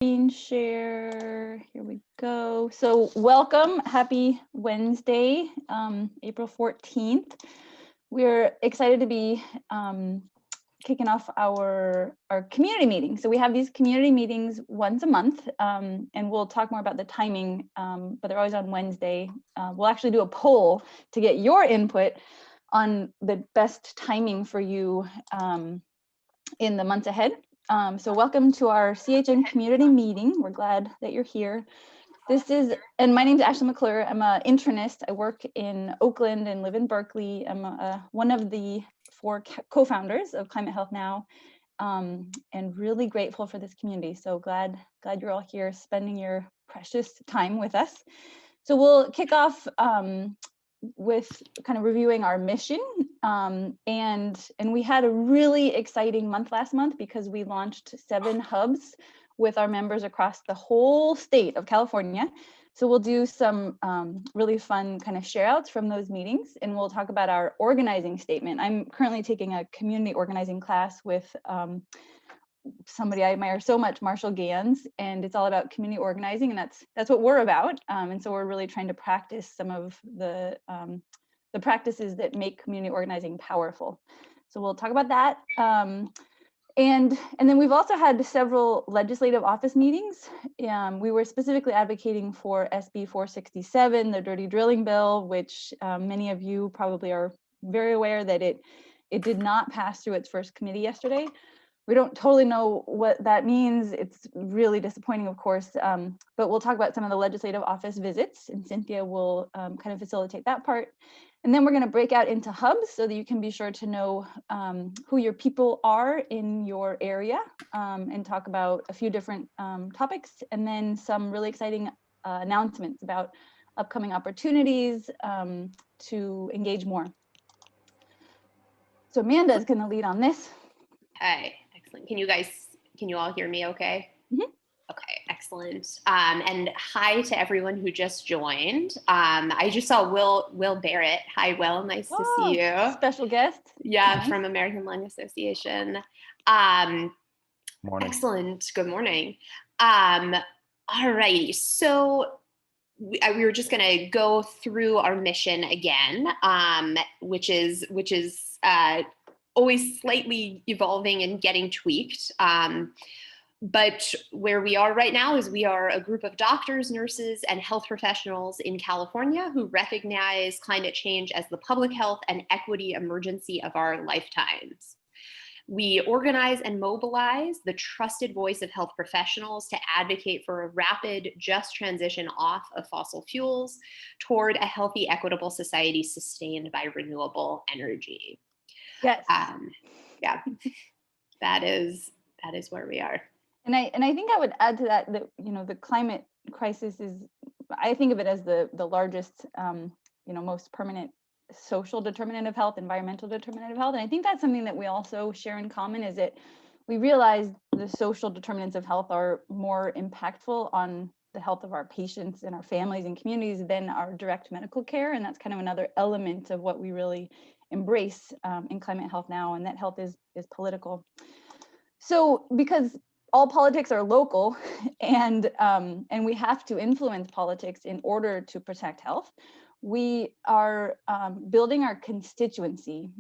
Screen share, here we go. So welcome, happy Wednesday, April 14th. We're excited to be kicking off our community meeting. So we have these community meetings once a month, and we'll talk more about the timing, but they're always on Wednesday. We'll actually do a poll to get your input on the best timing for you in the months ahead. So welcome to our CHN community meeting. We're glad that you're here. And my name is Ashley McClure. I'm an internist. I work in Oakland and live in Berkeley. I'm one of the 4 co-founders of Climate Health Now, and really grateful for this community. So glad you're all here spending your precious time with us. So we'll kick off with kind of reviewing our mission, and we had a really exciting month last month because we launched 7 hubs with our members across the whole state of California. So we'll do some really fun kind of share outs from those meetings, and we'll talk about our organizing statement. I'm currently taking a community organizing class with somebody I admire so much, Marshall Gans, and it's all about community organizing, and that's what we're about. And so we're really trying to practice some of the practices that make community organizing powerful. So we'll talk about that. And then we've also had several legislative office meetings. We were specifically advocating for SB 467, the dirty drilling bill, which many of you probably are very aware that it did not pass through its first committee yesterday. We don't totally know what that means. It's really disappointing, of course, but we'll talk about some of the legislative office visits, and Cynthia will kind of facilitate that part. And then we're going to break out into hubs so that you can be sure to know who your people are in your area, and talk about a few different topics, and then some really exciting announcements about upcoming opportunities to engage more. So Amanda is going to lead on this. Hi, excellent. Can you all hear me okay? Mm-hmm. Okay, excellent. And hi to everyone who just joined. I just saw Will Barrett. Hi, Will, nice to see you. Special guest. Yeah, from American Lung Association. Morning. Excellent, good morning. All righty, so we were just gonna go through our mission again, which is always slightly evolving and getting tweaked. But where we are right now is we are a group of doctors, nurses, and health professionals in California who recognize climate change as the public health and equity emergency of our lifetimes. We organize and mobilize the trusted voice of health professionals to advocate for a rapid, just transition off of fossil fuels toward a healthy, equitable society sustained by renewable energy. Yes. Yeah, that is where we are. And I think I would add to that the climate crisis is, I think of it as the largest most permanent social determinant of health, environmental determinant of health. And I think that's something that we also share in common, is that we realize the social determinants of health are more impactful on the health of our patients and our families and communities than our direct medical care. And that's kind of another element of what we really embrace in Climate Health Now, and that health is political. So because all politics are local, and we have to influence politics in order to protect health, we are building our constituency,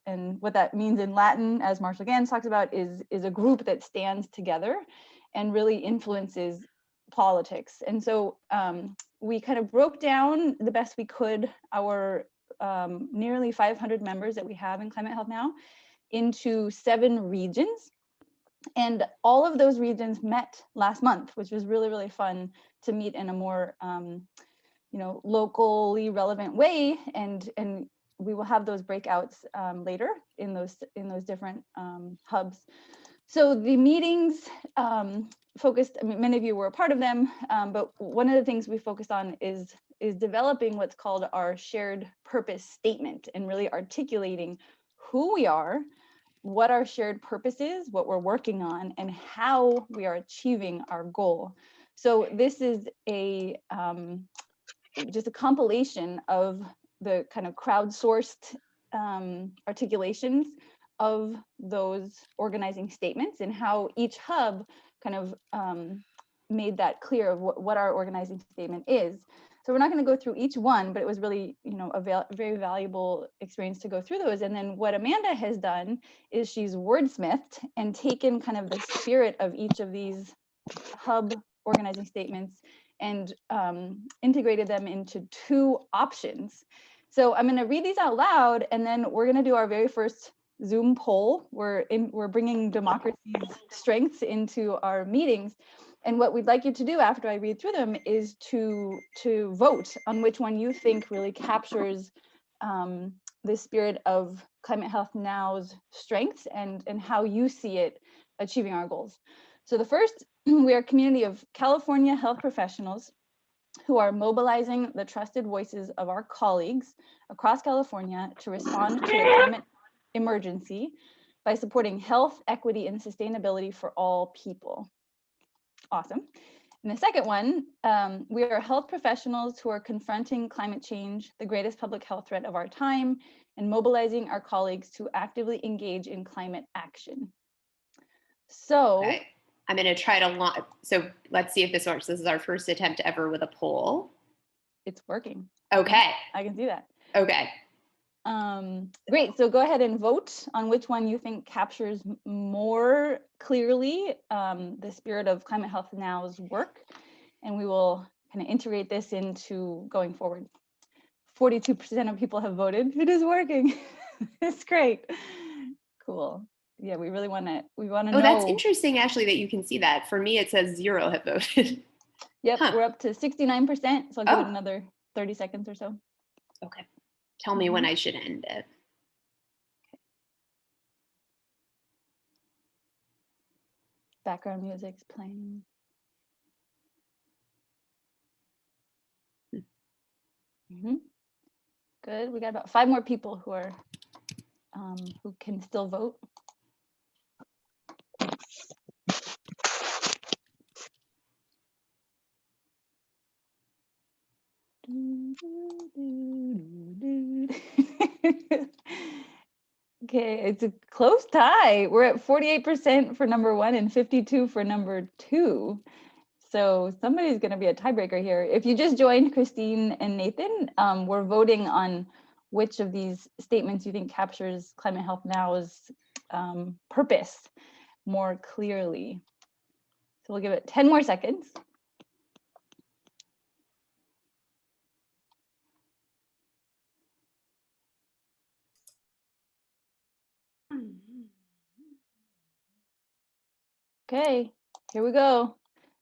and what that means in Latin, as Marshall Gans talks about, is a group that stands together and really influences politics. And so we kind of broke down the best we could our nearly 500 members that we have in Climate Health Now into 7 regions. And all of those regions met last month, which was really, really fun to meet in a more locally relevant way. And we will have those breakouts later in those different hubs. So the meetings focused, many of you were a part of them, but one of the things we focused on is developing what's called our shared purpose statement, and really articulating who we are, what our shared purpose is, what we're working on, and how we are achieving our goal. So this is just a compilation of the kind of crowdsourced articulations of those organizing statements, and how each hub kind of made that clear of what our organizing statement is. So we're not going to go through each one, but it was really, a very valuable experience to go through those. And then what Amanda has done is she's wordsmithed and taken kind of the spirit of each of these hub organizing statements and integrated them into 2 options. So I'm going to read these out loud, and then we're going to do our very first Zoom poll. We're bringing democracy's strengths into our meetings. And what we'd like you to do after I read through them is to vote on which one you think really captures the spirit of Climate Health Now's strengths and how you see it achieving our goals. So the first, we are a community of California health professionals who are mobilizing the trusted voices of our colleagues across California to respond to the climate emergency by supporting health, equity, and sustainability for all people. Awesome. And the second one, we are health professionals who are confronting climate change, the greatest public health threat of our time, and mobilizing our colleagues to actively engage in climate action. So okay. I'm going to try to so let's see if this works. This is our first attempt ever with a poll. It's working. Okay. I can see that. Okay. Great. So go ahead and vote on which one you think captures more clearly the spirit of Climate Health Now's work. And we will kind of integrate this into going forward. 42% of people have voted. It is working. It's great. Cool. Yeah, we really want to know. That's interesting, actually, that you can see that. For me, it says 0 have voted. Yep, we're up to 69%. So I'll give it another 30 seconds or so. Okay. Tell me when I should end it. Background music's playing. Good. We got about 5 more people who are who can still vote. Okay, it's a close tie. We're at 48% for number 1 and 52 for number 2. So somebody's going to be a tiebreaker here. If you just joined Christine and Nathan, we're voting on which of these statements you think captures Climate Health Now's purpose more clearly. So we'll give it 10 more seconds. Okay, here we go.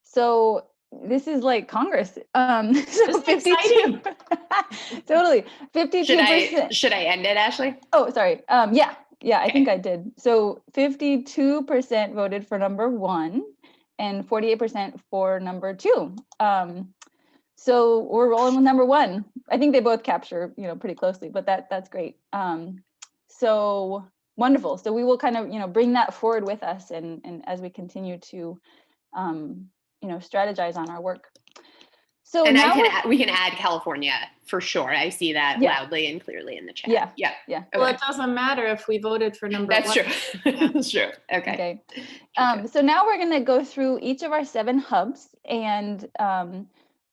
So this is like Congress. So 52. Totally. 52%. Should I end it, Ashley? Oh, sorry. Yeah, okay. I think I did. So 52% voted for number 1 and 48% for number 2. So we're rolling with number 1. I think they both capture, pretty closely, but that's great. So wonderful. So we will kind of, bring that forward with us and as we continue to, strategize on our work. So and now we can add California for sure. I see that loudly and clearly in the chat. Yeah. Okay. Well, it doesn't matter if we voted for number 1. That's true. That's true. Okay. So now we're going to go through each of our 7 hubs, and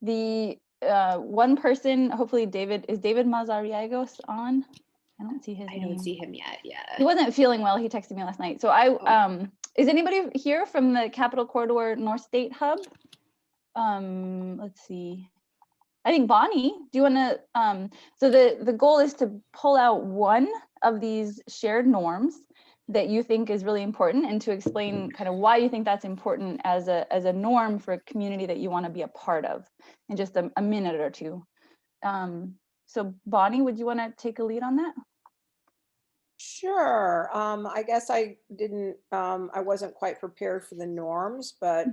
the one person, hopefully David Mazariegos on? I don't see his name. I don't see him yet. Yeah. He wasn't feeling well. He texted me last night. So is anybody here from the Capital Corridor North State Hub? Let's see. I think Bonnie, do you want to, so the goal is to pull out one of these shared norms that you think is really important and to explain kind of why you think that's important as a norm for a community that you want to be a part of in just a minute or two. So Bonnie, would you want to take a lead on that? Sure. I guess I wasn't quite prepared for the norms, but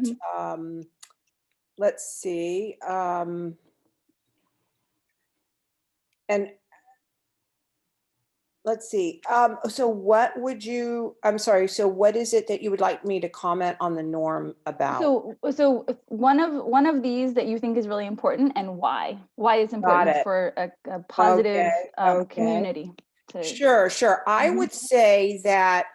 let's see. And let's see. So what would you, I'm sorry, so what is it that you would like me to comment on the norm about? So one of these that you think is really important and why it's important for a positive community. Sure. I would say that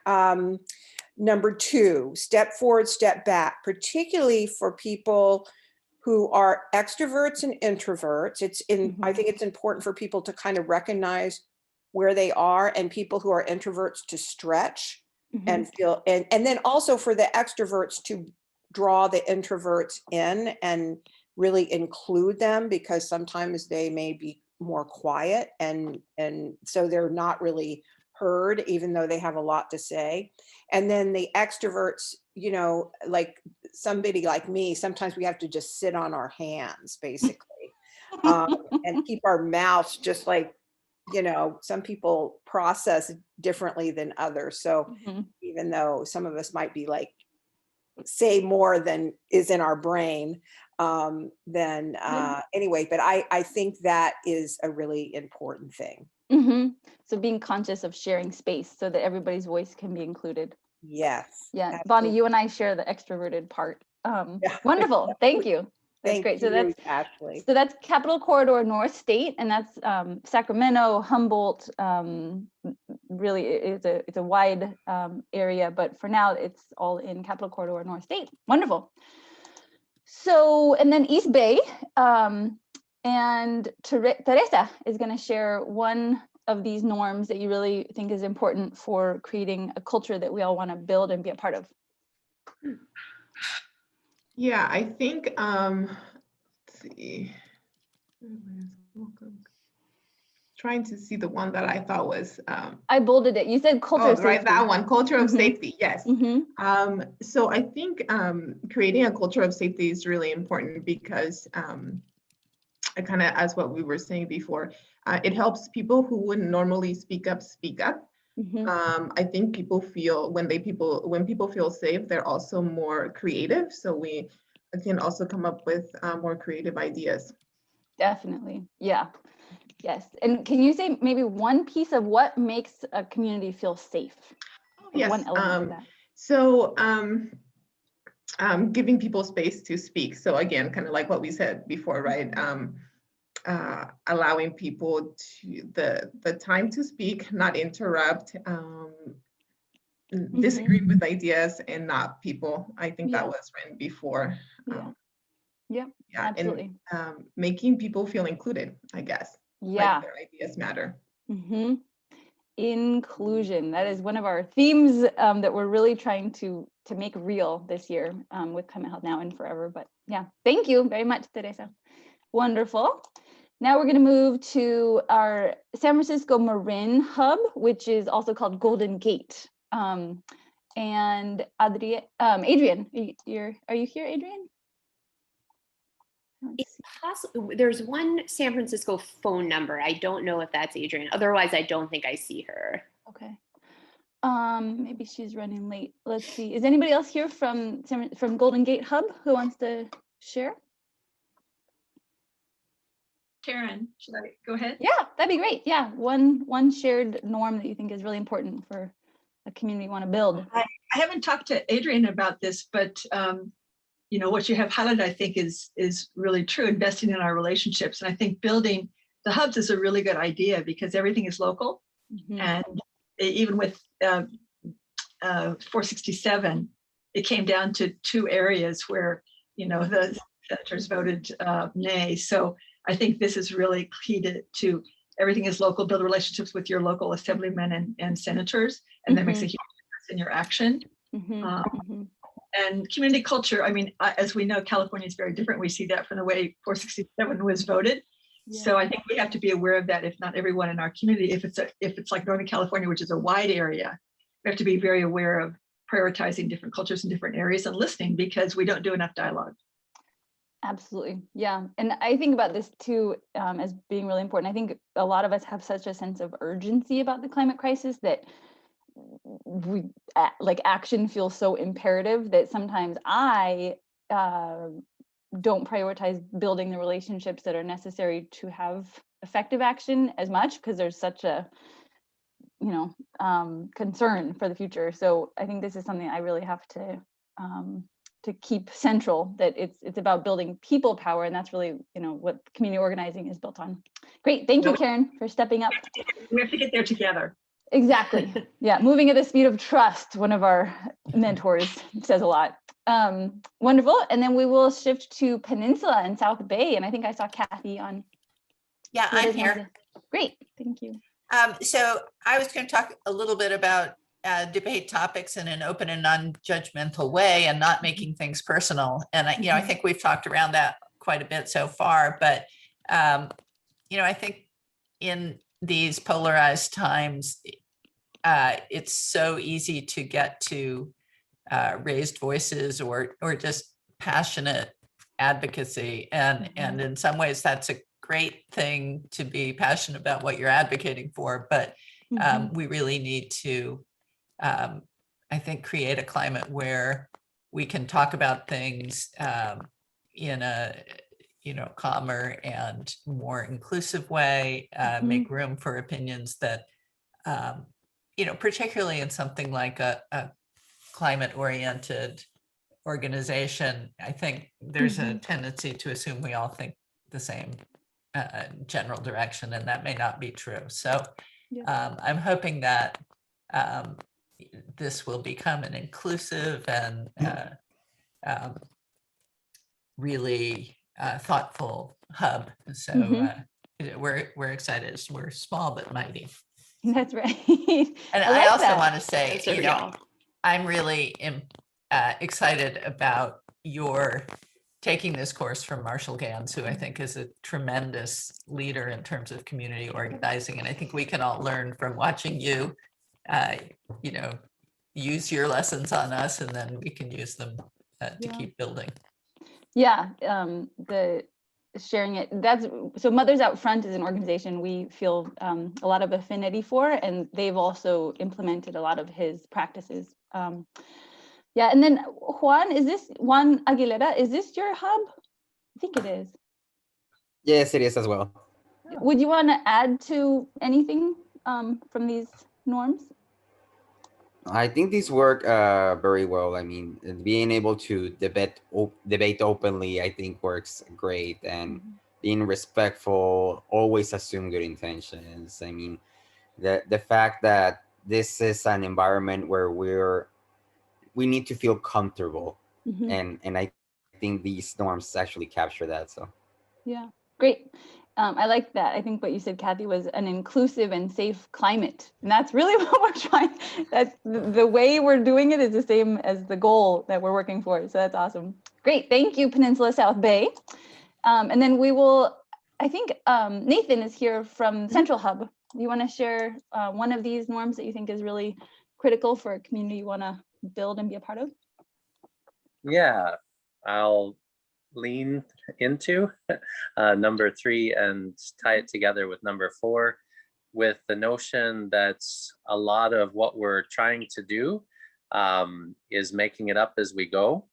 Number 2, step forward, step back, particularly for people who are extroverts and introverts. I think it's important for people to kind of recognize where they are, and people who are introverts to stretch and feel, and then also for the extroverts to draw the introverts in and really include them, because sometimes they may be more quiet and so they're not really heard, even though they have a lot to say. And then the extroverts, you know, like somebody like me, sometimes we have to just sit on our hands basically, and keep our mouths just like, you know, some people process differently than others. So even though some of us might be like, say more than is in our brain, then anyway, but I think that is a really important thing. So being conscious of sharing space so that everybody's voice can be included. Yes. Yeah, absolutely. Bonnie, you and I share the extroverted part. Wonderful, thank you. That's Thank great. you, So Ashley. that's Capital Corridor North State, and that's Sacramento, Humboldt. Really, it's a wide area, but for now, it's all in Capital Corridor North State. Wonderful. So, and then East Bay, and Teresa is going to share one of these norms that you really think is important for creating a culture that we all want to build and be a part of. Yeah, I think, let's see. Trying to see the one that I thought was. I bolded it. You said culture of safety. Right, that one, culture of safety, yes. So I think creating a culture of safety is really important because kind of as what we were saying before, it helps people who wouldn't normally speak up. I think people feel when people feel safe, they're also more creative. So we can also come up with more creative ideas. Definitely, yeah, yes. And can you say maybe one piece of what makes a community feel safe? Yes. One element of that. So giving people space to speak. So again, kind of like what we said before, right? Allowing people to the time to speak, not interrupt, disagree with ideas and not people. I think that was written before. Yeah, absolutely. And making people feel included, I guess. Yeah. Like their ideas matter. Inclusion, that is one of our themes that we're really trying to make real this year with Climate Health Now and Forever. But yeah, thank you very much, Teresa. Wonderful. Now we're going to move to our San Francisco Marin Hub, which is also called Golden Gate. And Adrian, are you here, Adrian? It's possible. There's one San Francisco phone number. I don't know if that's Adrian. Otherwise, I don't think I see her. Okay. Maybe she's running late. Let's see. Is anybody else here from Golden Gate Hub who wants to share? Karen, should I go ahead? Yeah, that'd be great. Yeah, one shared norm that you think is really important for a community you want to build. I haven't talked to Adrian about this, but you know, what you have highlighted, I think is really true, investing in our relationships. And I think building the hubs is a really good idea because everything is local. And even with 467, it came down to 2 areas where, you know, the senators voted nay. So I think this is really key to everything is local, build relationships with your local assemblymen and senators, and that makes a huge difference in your action. And community culture, I mean, as we know, California is very different. We see that from the way 467 was voted. So I think we have to be aware of that, if not everyone in our community. If it's like Northern California, which is a wide area, we have to be very aware of prioritizing different cultures in different areas and listening, because we don't do enough dialogue. Absolutely. Yeah. And I think about this too, as being really important. I think a lot of us have such a sense of urgency about the climate crisis that we like action feels so imperative that sometimes I don't prioritize building the relationships that are necessary to have effective action as much, because there's such a, you know, concern for the future. So I think this is something I really have to keep central, that it's about building people power, and that's really, you know, what community organizing is built on. Great, thank you, Karen, for stepping up. We have to get there together. Exactly. Yeah, moving at the speed of trust, one of our mentors says a lot. Wonderful. And then we will shift to Peninsula and South Bay. And I think I saw Kathy on. Yeah, I'm here. Great, thank you. So I was going to talk a little bit about debate topics in an open and non-judgmental way and not making things personal. And I think we've talked around that quite a bit so far, but I think in these polarized times, it's so easy to get to raised voices or just passionate advocacy. And in some ways, that's a great thing to be passionate about what you're advocating for. But we really need to, I think, create a climate where we can talk about things in a calmer and more inclusive way, make room for opinions that, particularly in something like a climate-oriented organization, I think there's a tendency to assume we all think the same general direction, and that may not be true. So I'm hoping that this will become an inclusive and really thoughtful hub. So we're excited. We're small but mighty. That's right. And I also want to say, I'm really excited about your taking this course from Marshall Gans, who I think is a tremendous leader in terms of community organizing. And I think we can all learn from watching you, use your lessons on us, and then we can use them to keep building. Yeah, the sharing it, so Mothers Out Front is an organization we feel a lot of affinity for, and they've also implemented a lot of his practices. And then Juan Aguilera, is this your hub? I think it is. Yes, it is as well. Would you want to add to anything from these norms? I think these work very well. I mean, being able to debate openly, I think works great, and being respectful, always assume good intentions. I mean, the fact that this is an environment where we need to feel comfortable, and I think these norms actually capture that. So yeah, great. I like that. I think what you said, Kathy, was an inclusive and safe climate. And that's really what we're trying. That's the way we're doing it is the same as the goal that we're working for. So that's awesome. Great. Thank you, Peninsula South Bay. And then we will, I think Nathan is here from Central Hub. Do you want to share one of these norms that you think is really critical for a community you want to build and be a part of? Yeah, I'll lean into number 3 and tie it together with number 4, with the notion that a lot of what we're trying to do is making it up as we go,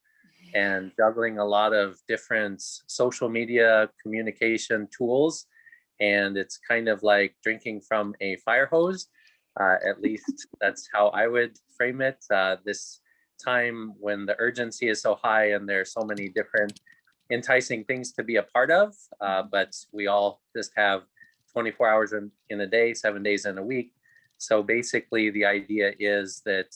and juggling a lot of different social media communication tools. And it's kind of like drinking from a fire hose. At least that's how I would frame it. This time when the urgency is so high and there are so many different enticing things to be a part of, but we all just have 24 hours in a day, 7 days in a week. So basically the idea is that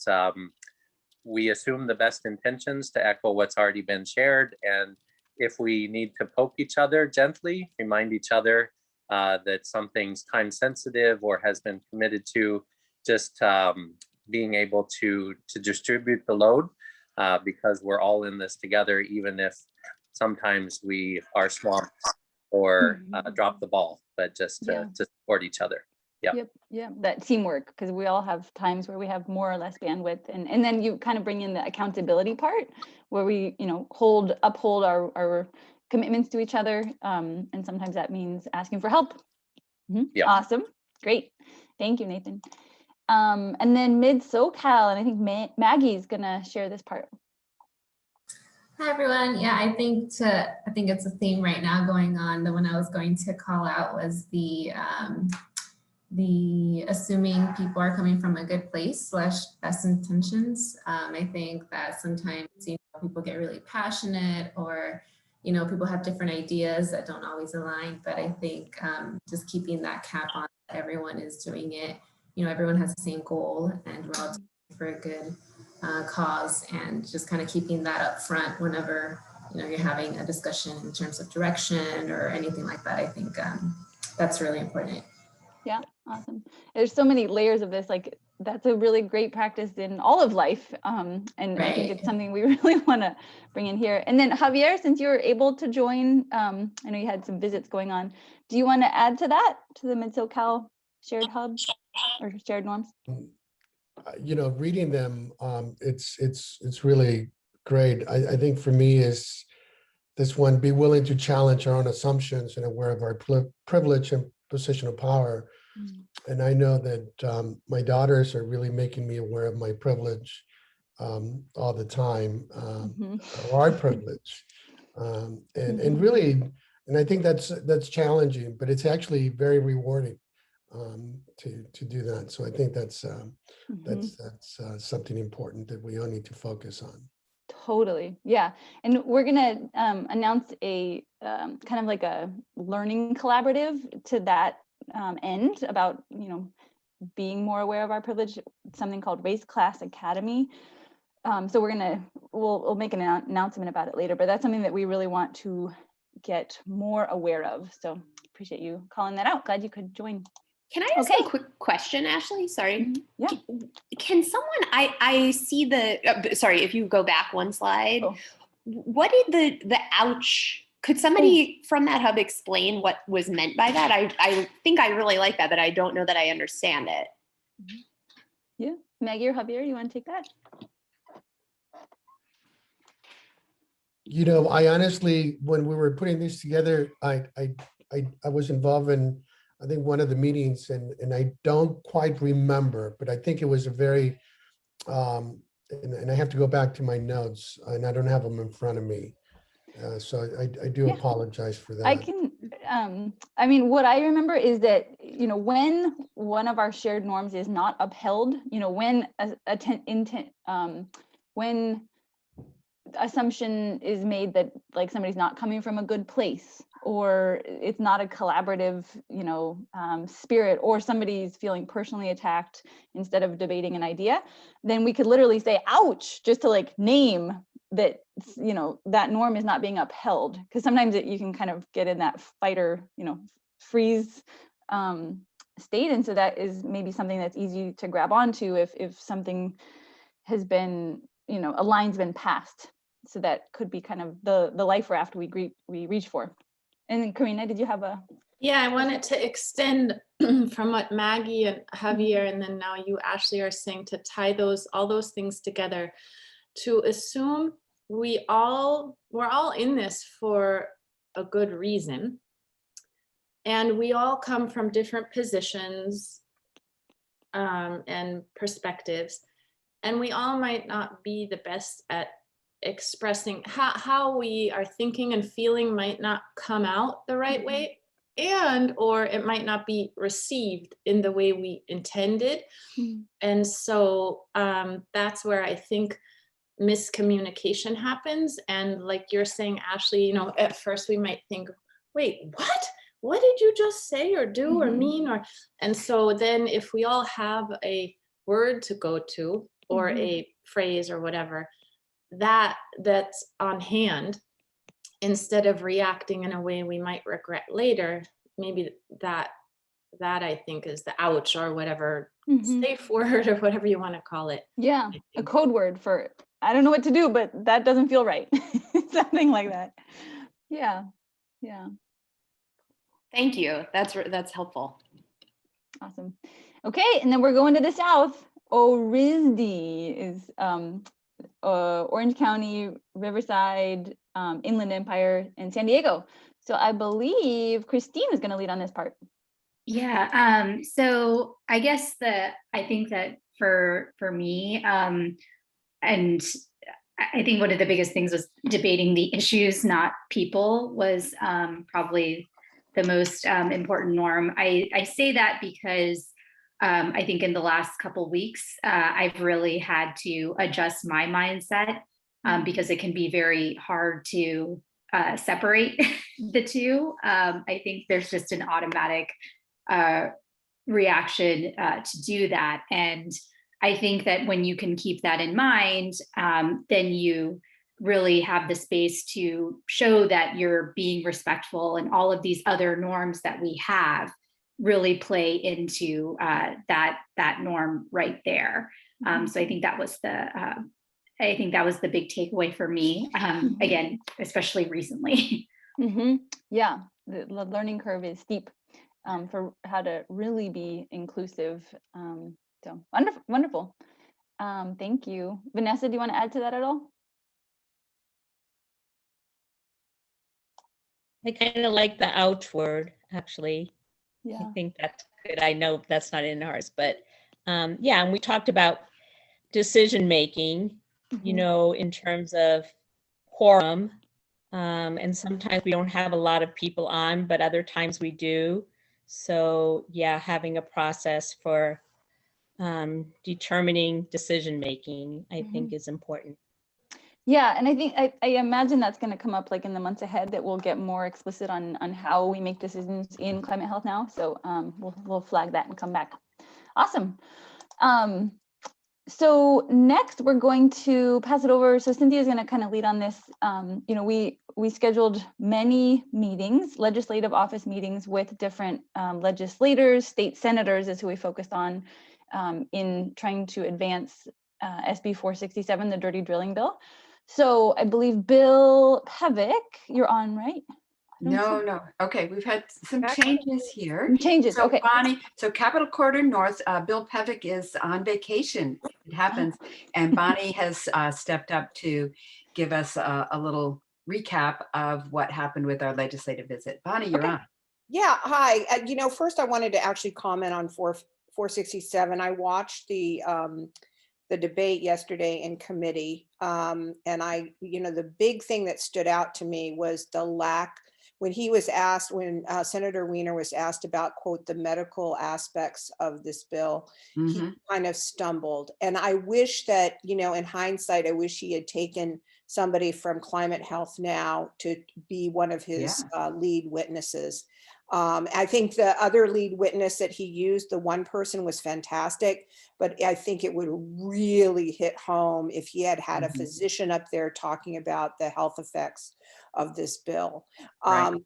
we assume the best intentions, to echo what's already been shared. And if we need to poke each other gently, remind each other that something's time sensitive or has been committed to, just being able to distribute the load, because we're all in this together, even if sometimes we are swamped or drop the ball, but just to support each other. Yeah, that teamwork, because we all have times where we have more or less bandwidth, and then you kind of bring in the accountability part where we uphold our commitments to each other, and sometimes that means asking for help. Awesome, great, thank you, Nathan. And then Mid SoCal, and I think Maggie's gonna share this part. Hi everyone. Yeah, I think it's a theme right now going on. The one I was going to call out was the assuming people are coming from a good place / best intentions. I think that sometimes people get really passionate, or people have different ideas that don't always align. But I think just keeping that cap on, that everyone is doing it everyone has the same goal and we're all for a good cause, and just kind of keeping that up front whenever, you're having a discussion in terms of direction or anything like that. I think that's really important. Yeah, awesome. There's so many layers of this, like that's a really great practice in all of life. And I think it's something we really want to bring in here. And then Javier, since you were able to join, I know you had some visits going on. Do you want to add to that, to the Mid-SoCal shared hub or shared norms? Reading them, it's really great. I think for me is this one: be willing to challenge our own assumptions and aware of our privilege and position of power. And I know that my daughters are really making me aware of my privilege all the time, or our privilege, and really, and I think that's challenging, but it's actually very rewarding to do that. So I think that's something important that we all need to focus on. Totally. Yeah. And we're going to announce a kind of like a learning collaborative to that end about, being more aware of our privilege, something called Race Class Academy. So we'll make an announcement about it later, but that's something that we really want to get more aware of. So appreciate you calling that out. Glad you could join. Can I ask a quick question, Ashley? Sorry. Yeah. Can someone, I see sorry, if you go back one slide, what did the ouch, could somebody from that hub explain what was meant by that? I think I really like that, but I don't know that I understand it. Yeah. Maggie or Javier, you want to take that? I honestly, when we were putting this together, I was involved in, I think, one of the meetings, and I don't quite remember, but I think it was a very, and I have to go back to my notes, and I don't have them in front of me. So I do apologize for that. I can, what I remember is that, when one of our shared norms is not upheld, when when assumption is made that like somebody's not coming from a good place, or it's not a collaborative, spirit, or somebody's feeling personally attacked instead of debating an idea, then we could literally say, ouch, just to like name that, that norm is not being upheld. Because sometimes you can kind of get in that fight or, freeze state. And so that is maybe something that's easy to grab onto if something has been, a line's been passed. So that could be kind of the life raft we reach for. And then Karina, did you have a? Yeah, I wanted to extend from what Maggie and Javier, and then now you, Ashley, are saying, to tie all those things together, to assume we're all in this for a good reason. And we all come from different positions and perspectives. And we all might not be the best at expressing how we are thinking and feeling, might not come out the right way, or it might not be received in the way we intended. And so that's where I think miscommunication happens. And like you're saying, Ashley, at first we might think, wait, what did you just say or do or mean? And so then if we all have a word to go to, or a phrase or whatever, that's on hand, instead of reacting in a way we might regret later, maybe that I think is the ouch, or whatever safe word, or whatever you want to call it. Yeah, a code word for, I don't know what to do, but that doesn't feel right. Something like that. Yeah. Thank you. That's helpful. Awesome. Okay, and then we're going to the south. ORISD is Orange County, Riverside, Inland Empire, and San Diego. So I believe Christine is going to lead on this part. Yeah. So I guess I think that for me, and I think one of the biggest things was debating the issues, not people, was probably the most important norm. I say that because I think in the last couple of weeks, I've really had to adjust my mindset because it can be very hard to separate the two. I think there's just an automatic reaction to do that. And I think that when you can keep that in mind, then you really have the space to show that you're being respectful, and all of these other norms that we have really play into that norm right there. So I think that was the big takeaway for me. Again, especially recently. Yeah, the learning curve is steep for how to really be inclusive. So wonderful. Thank you. Vanessa, do you want to add to that at all? I kind of like the ouch word, actually. Yeah. I think that's good. I know that's not in ours, but yeah, and we talked about decision making, you know, in terms of quorum. And sometimes we don't have a lot of people on, but other times we do. So yeah, having a process for determining decision making, I think is important. Yeah, and I think I imagine that's going to come up like in the months ahead, that we'll get more explicit on how we make decisions in climate health now. So we'll flag that and come back. Awesome. So next we're going to pass it over. So Cynthia is going to kind of lead on this. You know, we scheduled many meetings, legislative office meetings with different legislators. State senators is who we focused on in trying to advance SB 467, the dirty drilling bill. So I believe Bill Pevick, you're on, right? No. Okay, we've had some changes here. So, okay. Bonnie, so Capitol Corridor North, Bill Pevick is on vacation. It happens. And Bonnie has stepped up to give us a little recap of what happened with our legislative visit. Bonnie, you're on. Yeah, hi. You know, first I wanted to actually comment on 467. I watched the debate yesterday in committee. And the big thing that stood out to me was the lack, when he was asked, when Senator Wiener was asked about, quote, the medical aspects of this bill, he kind of stumbled. And I wish that, you know, in hindsight, I wish he had taken somebody from Climate Health Now to be one of his lead witnesses. I think the other lead witness that he used, the one person, was fantastic, but I think it would really hit home if he had had a physician up there talking about the health effects of this bill.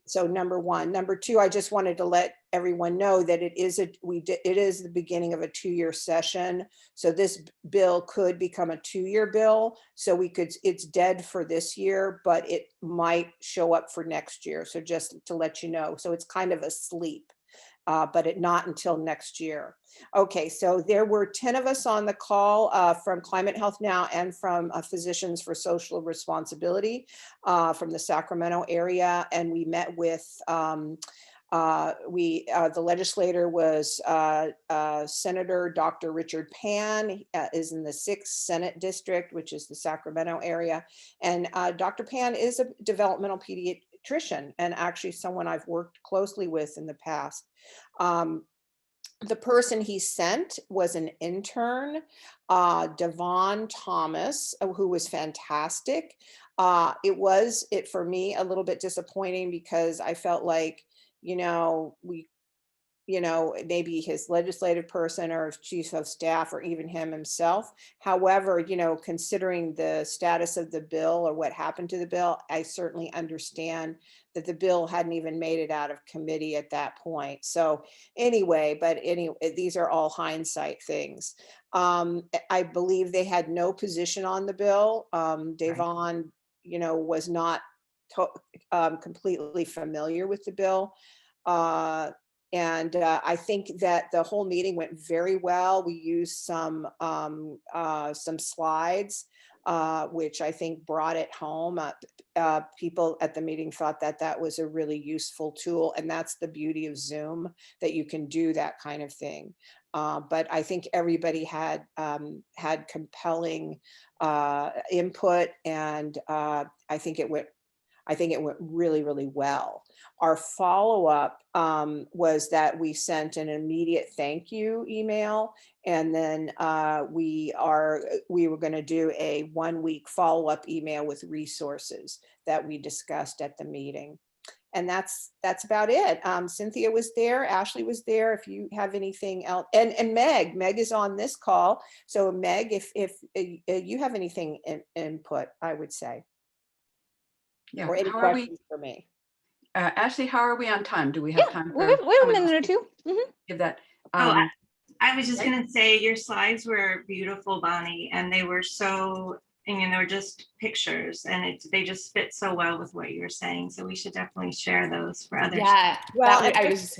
So number one. Number two, I just wanted to let everyone know that it is the beginning of a 2-year session. So this bill could become a 2-year bill. So it's dead for this year, but it might show up for next year. So just to let you know, so it's kind of asleep, but not until next year. Okay, so there were 10 of us on the call from Climate Health Now and from Physicians for Social Responsibility from the Sacramento area. And we met with, the legislator was Senator Dr. Richard Pan, he, is in the 6th Senate District, which is the Sacramento area. And Dr. Pan is a developmental pediatrician and actually someone I've worked closely with in the past. The person he sent was an intern, Devon Thomas, who was fantastic. It was for me a little bit disappointing because I felt like, maybe his legislative person or his chief of staff or even him himself. However, considering the status of the bill or what happened to the bill, I certainly understand that the bill hadn't even made it out of committee at that point. So anyway, these are all hindsight things. I believe they had no position on the bill. Devon, was not completely familiar with the bill. And I think that the whole meeting went very well. We used some slides, which I think brought it home. People at the meeting thought that that was a really useful tool, and that's the beauty of Zoom, that you can do that kind of thing. But I think everybody had compelling input, and I think it went really, really well. Our follow-up was that we sent an immediate thank you email, and then we were going to do a 1-week follow-up email with resources that we discussed at the meeting. And that's about it. Cynthia was there, Ashley was there. If you have anything else, and Meg is on this call. So Meg, if you have anything input, I would say. Yeah. Or any How are we, questions for me. Ashley, how are we on time? Do we have time for? we have a minute or two. Give that. I was just going to say your slides were beautiful, Bonnie, and they were so, I mean, they were just pictures, and they just fit so well with what you're saying. So we should definitely share those for others. Yeah, Well, I was.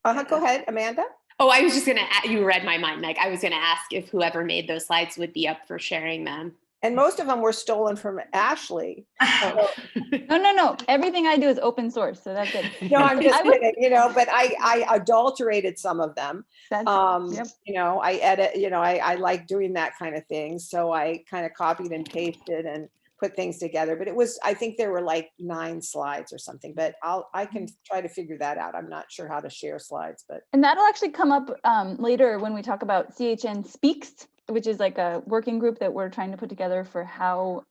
Go ahead, Amanda. Oh, I was just gonna. You read my mind, Meg. I was gonna ask if whoever made those slides would be up for sharing them. And most of them were stolen from Ashley. No. Everything I do is open source, so that's good. No, I'm just kidding, but I adulterated some of them. Yep. I edit, I like doing that kind of thing. So I kind of copied and pasted and put things together, but I think there were like 9 slides or something, but I can try to figure that out. I'm not sure how to share slides, but. And that'll actually come up later when we talk about CHN Speaks, which is like a working group that we're trying to put together for how,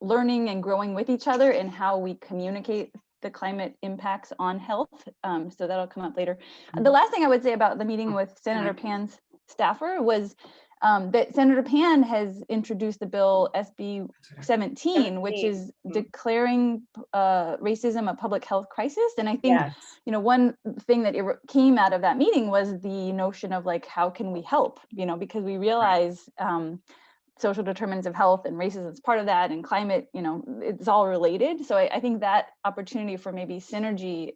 learning and growing with each other and how we communicate the climate impacts on health. So that'll come up later. The last thing I would say about the meeting with Senator Pan's staffer was that Senator Pan has introduced the bill SB 17, which is declaring racism a public health crisis. And I think, one thing that came out of that meeting was the notion of like, how can we help, because we realize social determinants of health and racism is part of that, and climate, it's all related. So I think that opportunity for maybe synergy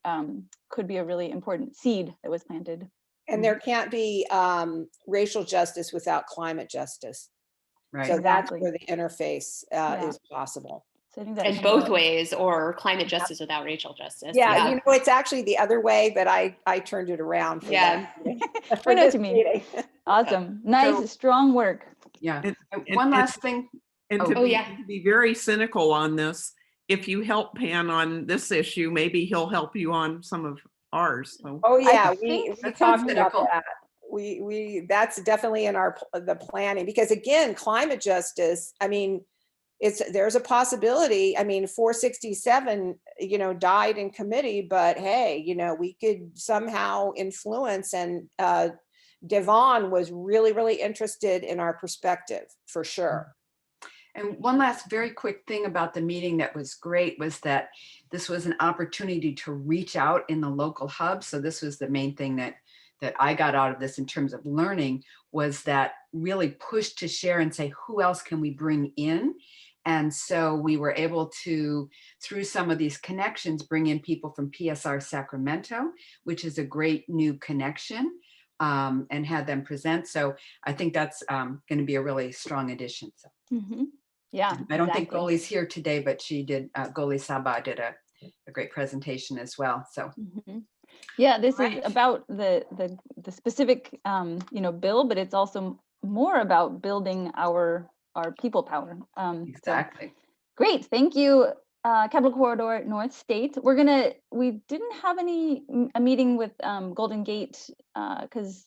could be a really important seed that was planted. And there can't be racial justice without climate justice. Right. So that's where the interface is possible. So I think that and both ways, or climate justice without racial justice. Yeah, it's actually the other way, but I turned it around for that. I know what you mean. Awesome. Nice, strong work. Yeah. One last thing. And to be very cynical on this, if you help Pan on this issue, maybe he'll help you on some of ours. So. Oh yeah, we talked about that. We that's definitely in the planning, because again, climate justice, I mean, there's a possibility. I mean, 467, died in committee, but hey, we could somehow influence, and Devon was really, really interested in our perspective for sure. And one last very quick thing about the meeting that was great was that this was an opportunity to reach out in the local hub. So this was the main thing that I got out of this in terms of learning, was that really push to share and say, who else can we bring in? And so we were able to, through some of these connections, bring in people from PSR Sacramento, which is a great new connection, and had them present. So I think that's going to be a really strong addition. So. Yeah, I don't think Goli's here today, but she did. Goli Saba did a great presentation as well. So, yeah, this is about the specific bill, but it's also more about building our people power. Exactly. So, great, thank you, Capital Corridor North State. We didn't have a meeting with Golden Gate because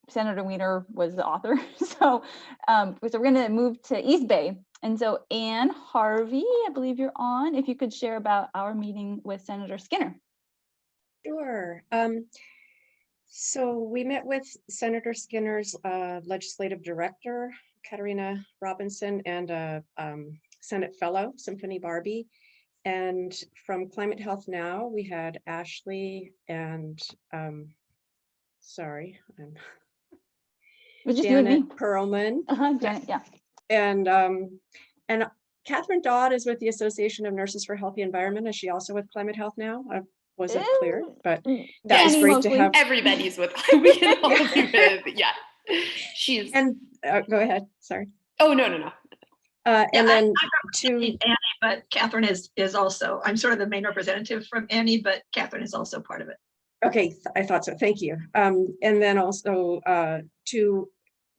Senator Wiener was the author. So we're gonna move to East Bay. And so Ann Harvey, I believe you're on, if you could share about our meeting with Senator Skinner. Sure. So we met with Senator Skinner's legislative director, Katarina Robinson, and a Senate fellow, Symphony Barbie. And from Climate Health Now, we had Ashley and Janet Perlman. Janet, yeah. And Catherine Dodd is with the Association of Nurses for Healthy Environment. Is she also with Climate Health Now? I wasn't clear, but that was great to have. Everybody's with. We can all be with. Yeah, she's. And go ahead. Sorry. Oh no. And then Annie, but Catherine is also. I'm sort of the main representative from Annie, but Catherine is also part of it. Okay, I thought so. Thank you. And then also 2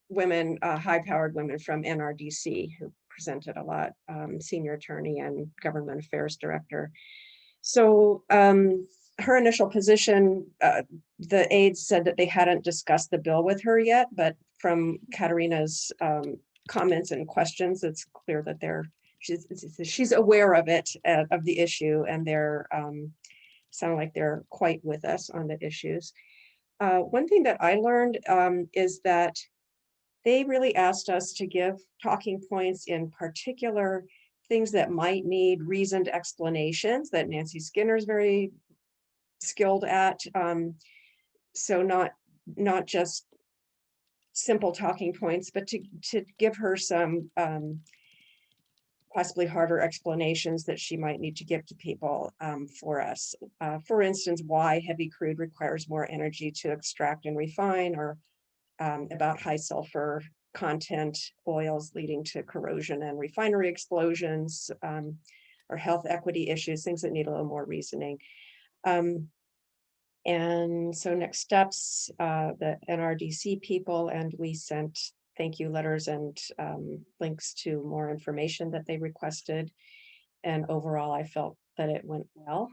women, high-powered women from NRDC who presented a lot, senior attorney and government affairs director. So her initial position, the aides said that they hadn't discussed the bill with her yet, but from Katarina's comments and questions, it's clear that they're she's aware of it, of the issue, and they're sound like they're quite with us on the issues. One thing that I learned is that they really asked us to give talking points in particular things that might need reasoned explanations that Nancy Skinner is very skilled at. So not just simple talking points, but to give her some possibly harder explanations that she might need to give to people for us. For instance, why heavy crude requires more energy to extract and refine, or about high sulfur content oils leading to corrosion and refinery explosions, or health equity issues, things that need a little more reasoning. And so next steps, the NRDC people, and we sent thank you letters and links to more information that they requested. And overall, I felt that it went well.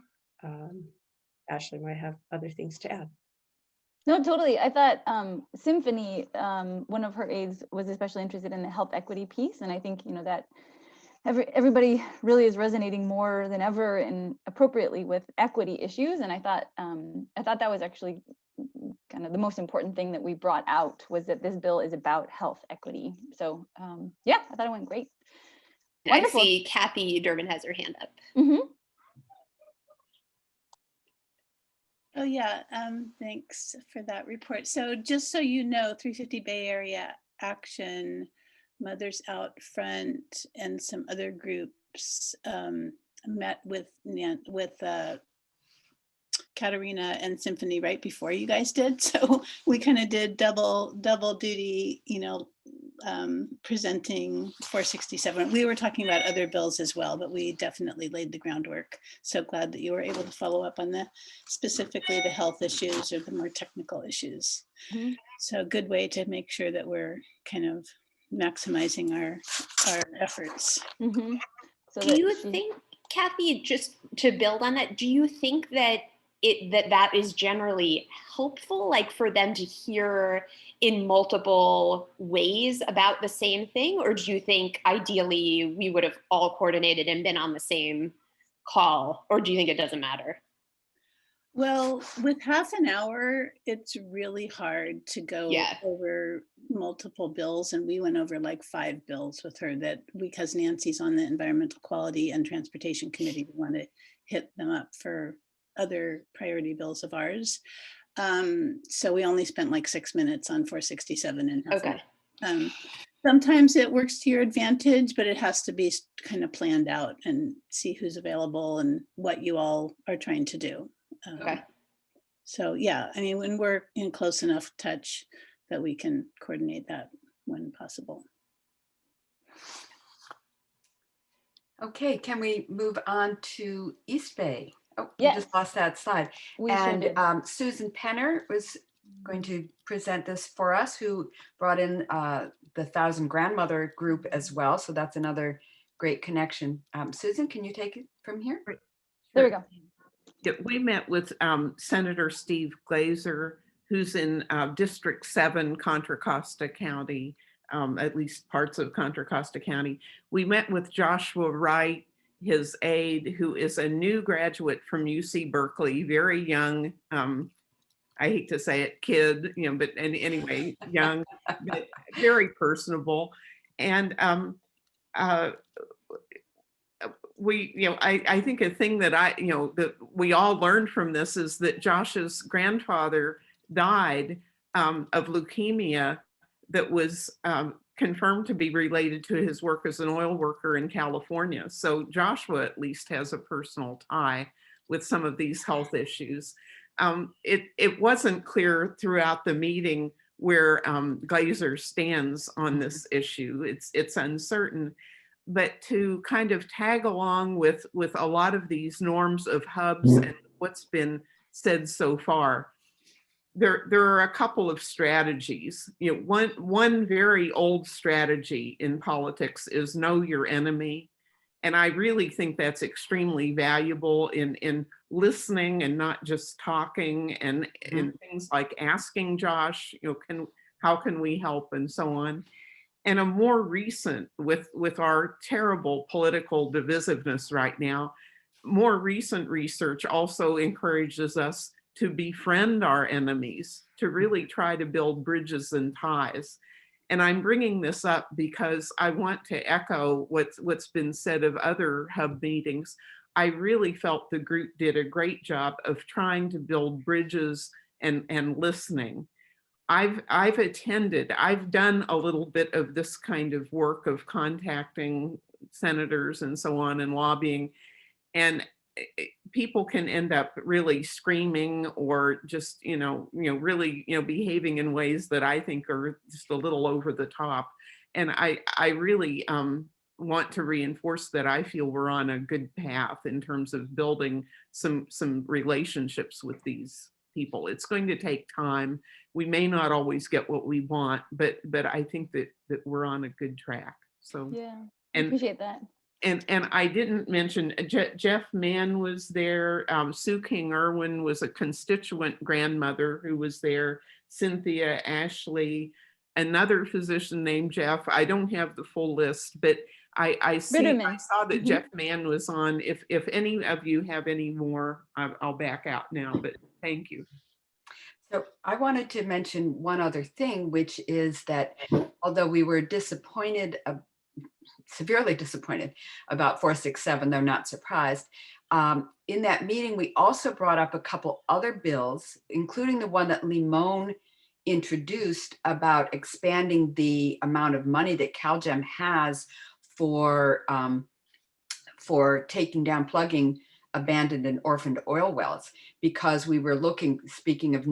Ashley might have other things to add. No, totally. I thought Symphony, one of her aides, was especially interested in the health equity piece. And I think, you know, that everybody really is resonating more than ever and appropriately with equity issues. And I thought that was actually kind of the most important thing that we brought out, was that this bill is about health equity. So yeah, I thought it went great. Wonderful. I see Kathy Durbin has her hand up. Mm-hmm. Oh yeah, thanks for that report. So just so you know, 350 Bay Area Action, Mothers Out Front, and some other groups met with Katerina and Symphony right before you guys did. So we kind of did double duty, you know, presenting 467. We were talking about other bills as well, but we definitely laid the groundwork. So glad that you were able to follow up on specifically the health issues or the more technical issues. Mm-hmm. So a good way to make sure that we're kind of maximizing our efforts. Mm-hmm. So do you think, Kathy, just to build on that, do you think that that is generally helpful, like for them to hear in multiple ways about the same thing? Or do you think ideally we would have all coordinated and been on the same call? Or do you think it doesn't matter? Well, with half an hour, it's really hard to go over multiple bills. And we went over like 5 bills with her because Nancy's on the Environmental Quality and Transportation Committee, we want to hit them up for other priority bills of ours. So we only spent like 6 minutes on 467 and okay. Sometimes it works to your advantage, but it has to be kind of planned out and see who's available and what you all are trying to do. Okay. So yeah, I mean, when we're in close enough touch that we can coordinate that when possible. Okay, can we move on to East Bay? Oh, yes. We just lost that slide. And Susan Penner was going to present this for us, who brought in the 1,000 Grandmother group as well. So that's another great connection. Susan, can you take it from here? There we go. We met with Senator Steve Glazer, who's in District 7, Contra Costa County, at least parts of Contra Costa County. We met with Joshua Wright, his aide, who is a new graduate from UC Berkeley, very young, I hate to say it, kid, you know, but anyway, young, but very personable. And I think a thing that that we all learned from this is that Josh's grandfather died of leukemia that was confirmed to be related to his work as an oil worker in California. So Joshua at least has a personal tie with some of these health issues. It wasn't clear throughout the meeting where Glazer stands on this issue. It's uncertain. But to kind of tag along with a lot of these norms of hubs and what's been said so far, there are a couple of strategies. You know, one very old strategy in politics is know your enemy. And I really think that's extremely valuable in listening and not just talking, and things like asking Josh, you know, how can we help and so on. And a more recent, with our terrible political divisiveness right now, more recent research also encourages us to befriend our enemies, to really try to build bridges and ties. And I'm bringing this up because I want to echo what's been said of other hub meetings. I really felt the group did a great job of trying to build bridges and listening. I've done a little bit of this kind of work of contacting senators and so on and lobbying, and people can end up really screaming or just, really, behaving in ways that I think are just a little over the top. And I really want to reinforce that I feel we're on a good path in terms of building some relationships with these people. It's going to take time. We may not always get what we want, but I think that we're on a good track. So yeah, I appreciate that. And I didn't mention Jeff Mann was there. Sue King Irwin was a constituent grandmother who was there. Cynthia Ashley, another physician named Jeff. I don't have the full list, but I saw that Jeff Mann was on. If any of you have any more, I'll back out now, but thank you. So I wanted to mention one other thing, which is that although we were disappointed, severely disappointed about 467, though not surprised, in that meeting, we also brought up a couple other bills, including the one that Limon introduced about expanding the amount of money that CalGEM has for taking down, plugging abandoned and orphaned oil wells, because we were looking, speaking of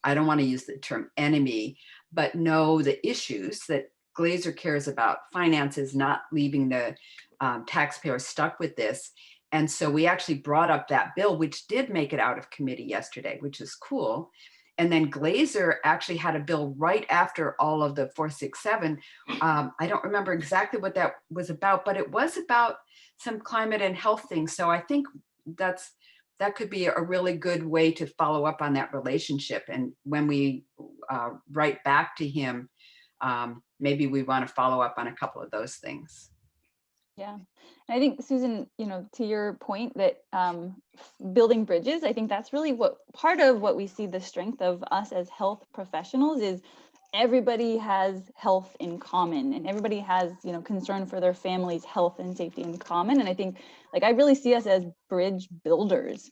I don't want to use the term enemy, but know the issues that Glazer cares about, finances, not leaving the taxpayer stuck with this. And so we actually brought up that bill, which did make it out of committee yesterday, which is cool. And then Glazer actually had a bill right after all of the 467. I don't remember exactly what that was about, but it was about some climate and health things. So I think that could be a really good way to follow up on that relationship. And when we write back to him, maybe we want to follow up on a couple of those things. Yeah, and I think, Susan, to your point that building bridges, I think that's really part of what we see the strength of us as health professionals is everybody has health in common, and everybody has, concern for their family's health and safety in common. And I think, I really see us as bridge builders.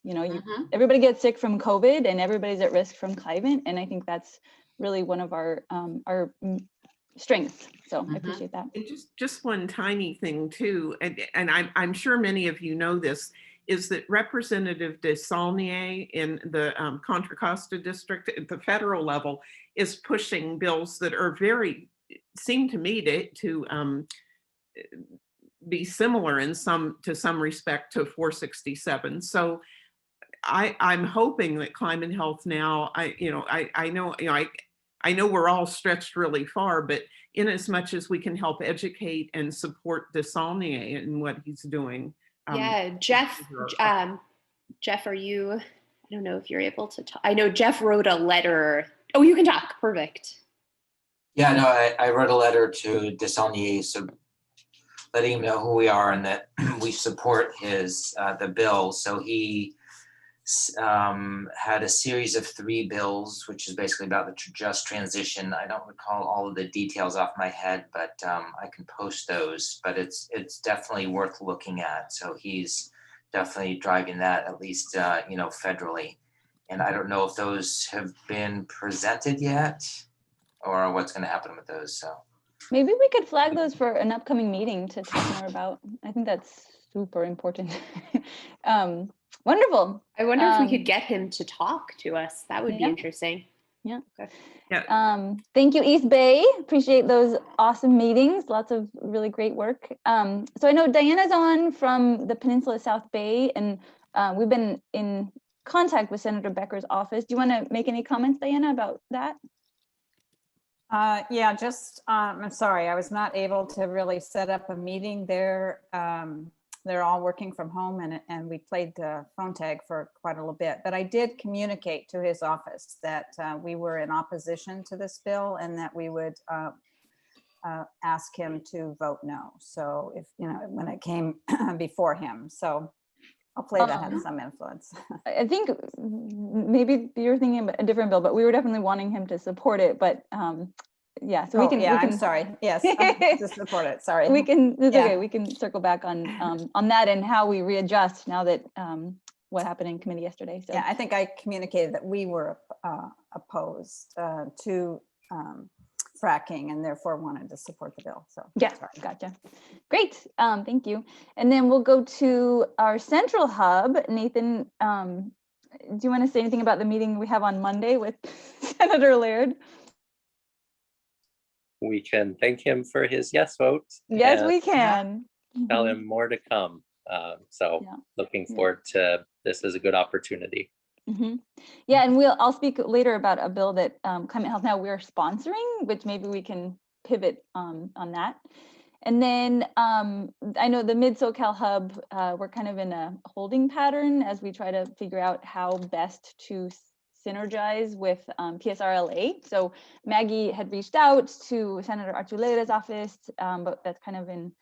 Everybody gets sick from COVID, and everybody's at risk from climate, and I think that's really one of our strengths. So I appreciate that. And just one tiny thing too, and I'm sure many of you know this, is that Representative DeSaulnier in the Contra Costa district at the federal level is pushing bills that are seem to me to be similar to some respect to 467. So I'm hoping that Climate Health Now, I know we're all stretched really far, but in as much as we can help educate and support DeSaulnier in what he's doing. Yeah, Jeff, are you, I don't know if you're able to talk. I know Jeff wrote a letter. Oh, you can talk, perfect. Yeah, no, I wrote a letter to DeSaulnier, so letting him know who we are and that we support the bill. So he had a series of 3 bills, which is basically about the just transition. I don't recall all of the details off my head, but I can post those. But it's definitely worth looking at. So he's definitely driving that, at least federally. And I don't know if those have been presented yet, or what's going to happen with those. So maybe we could flag those for an upcoming meeting to talk more about. I think that's super important. Wonderful. I wonder if we could get him to talk to us. That would be interesting. Yeah. Okay. Yeah. Thank you, East Bay. Appreciate those awesome meetings. Lots of really great work. So I know Diana's on from the Peninsula South Bay, and we've been in contact with Senator Becker's office. Do you want to make any comments, Diana, about that? Yeah, just, I'm sorry, I was not able to really set up a meeting there. They're all working from home, and we played phone tag for quite a little bit, but I did communicate to his office that we were in opposition to this bill and that we would ask him to vote no. So if, when it came before him. So hopefully that had some influence. I think maybe you're thinking of a different bill, but we were definitely wanting him to support it. But yeah, so we can. I'm sorry. Yes, to support it. Sorry. We can. It's okay. We can circle back on that and how we readjust now that what happened in committee yesterday. So yeah, I think I communicated that we were opposed to fracking and therefore wanted to support the bill. So yeah, gotcha. Great. Thank you. And then we'll go to our central hub. Nathan, do you want to say anything about the meeting we have on Monday with Senator Laird? We can thank him for his yes vote. Yes, we can. Tell him more to come. Looking forward to this as a good opportunity. Yeah, and I'll speak later about a bill that Climate Health Now we're sponsoring, which maybe we can pivot on that. And then I know the Mid SoCal Hub, we're kind of in a holding pattern as we try to figure out how best to synergize with PSRLA. So Maggie had reached out to Senator Archuleta's office, but that's kind of in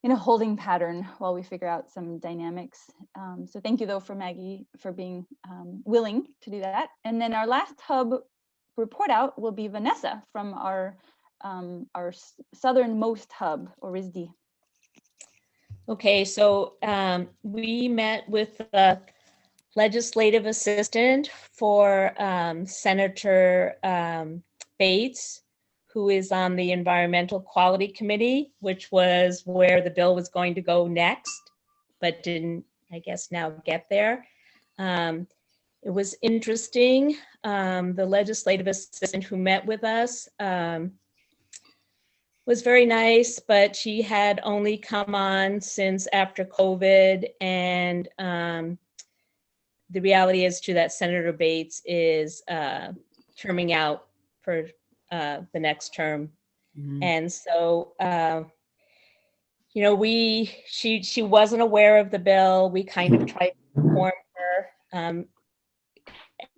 a holding pattern while we figure out some dynamics. So thank you though for Maggie for being willing to do that. And then our last hub report out will be Vanessa from our southernmost hub, or RISD. Okay, so we met with the legislative assistant for Senator Bates, who is on the Environmental Quality Committee, which was where the bill was going to go next, but didn't, I guess, now get there. It was interesting. The legislative assistant who met with us was very nice, but she had only come on since after COVID, and the reality is too that Senator Bates is terming out for the next term. And so, she wasn't aware of the bill. We kind of tried to inform her,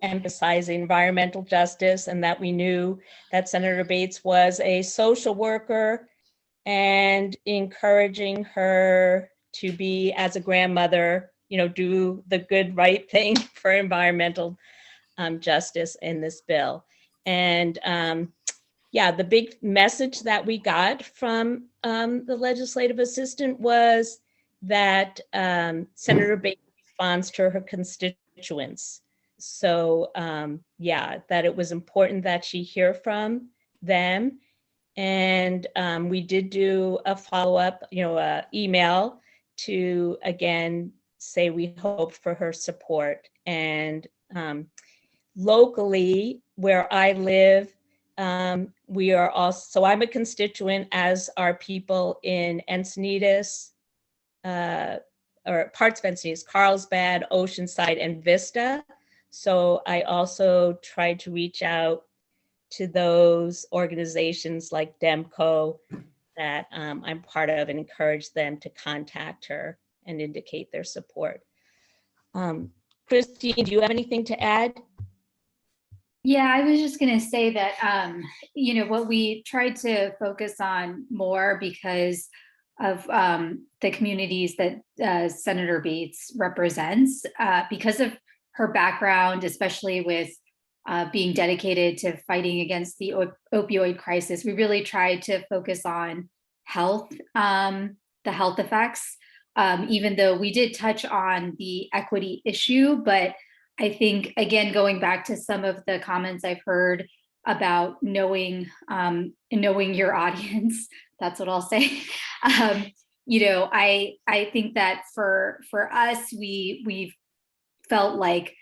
emphasizing environmental justice, and that we knew that Senator Bates was a social worker, and encouraging her to be, as a grandmother, do the good, right thing for environmental justice in this bill. And the big message that we got from the legislative assistant was that Senator Bates responds to her constituents. So that it was important that she hear from them. And we did do a follow-up, email to, again, say we hope for her support. And locally, where I live, we are also, so I'm a constituent, as are people in Encinitas, or parts of Encinitas, Carlsbad, Oceanside, and Vista. So I also tried to reach out to those organizations like DEMCO that I'm part of, and encourage them to contact her and indicate their support. Christine, do you have anything to add? Yeah, I was just going to say that, what we tried to focus on more because of the communities that Senator Bates represents, because of her background, especially with being dedicated to fighting against the opioid crisis. We really tried to focus on health, the health effects, even though we did touch on the equity issue. But I think, again, going back to some of the comments I've heard about knowing your audience, that's what I'll say. I think that for us, we've felt like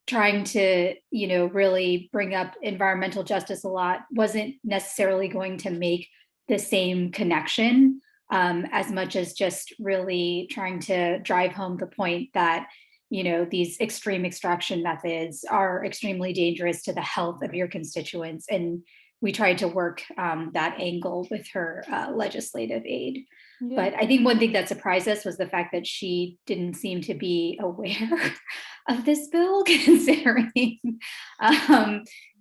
trying to, really bring up environmental justice a lot wasn't necessarily going to make the same connection, as much as just really trying to drive home the point that, these extreme extraction methods are extremely dangerous to the health of your constituents. And we tried to work that angle with her legislative aid. Yeah. But I think one thing that surprised us was the fact that she didn't seem to be aware of this bill,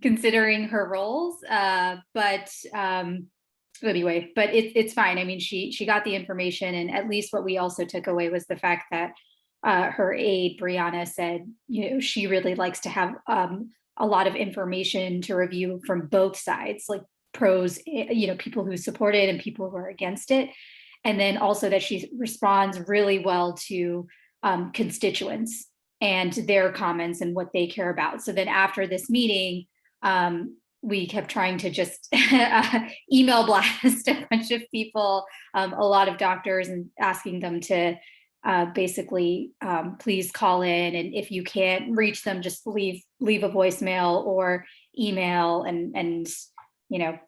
considering her roles. But anyway, but it's fine. I mean, she got the information, and at least what we also took away was the fact that her aide Brianna said, she really likes to have a lot of information to review from both sides, like pros, people who support it and people who are against it. And then also that she responds really well to constituents and their comments and what they care about. So then after this meeting, we kept trying to just email blast a bunch of people, a lot of doctors, and asking them to basically please call in, and if you can't reach them, just leave a voicemail or email, and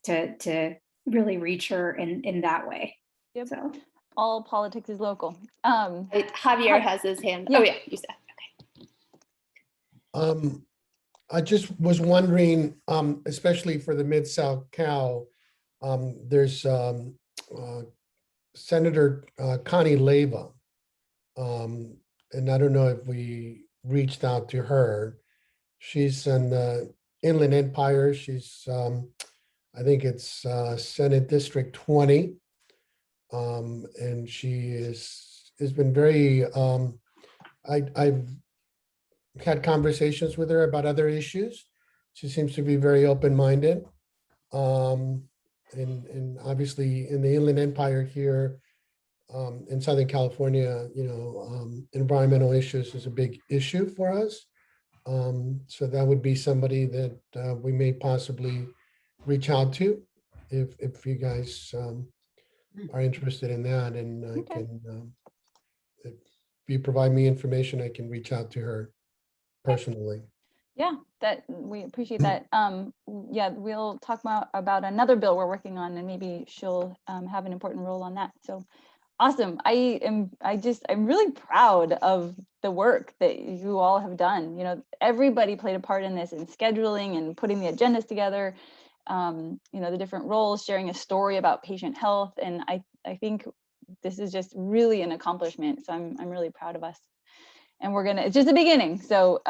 to really reach her in that way. Yep. So all politics is local. Javier has his hand. Yeah. Oh yeah, you said. Okay. I just was wondering, especially for the Mid-South Cal, there's Senator Connie Leyva. And I don't know if we reached out to her. She's in the Inland Empire. She's, I think it's Senate District 20. And she has been very, I've had conversations with her about other issues. She seems to be very open-minded. And obviously in the Inland Empire here, in Southern California, environmental issues is a big issue for us. So that would be somebody that we may possibly reach out to if you guys are interested in that. And I can, if you provide me information, I can reach out to her personally. Yeah, that we appreciate that. Yeah, we'll talk about another bill we're working on, and maybe she'll have an important role on that. So awesome. I'm really proud of the work that you all have done. Everybody played a part in this, in scheduling and putting the agendas together, the different roles, sharing a story about patient health. And I think this is just really an accomplishment. So I'm really proud of us. And it's just the beginning. So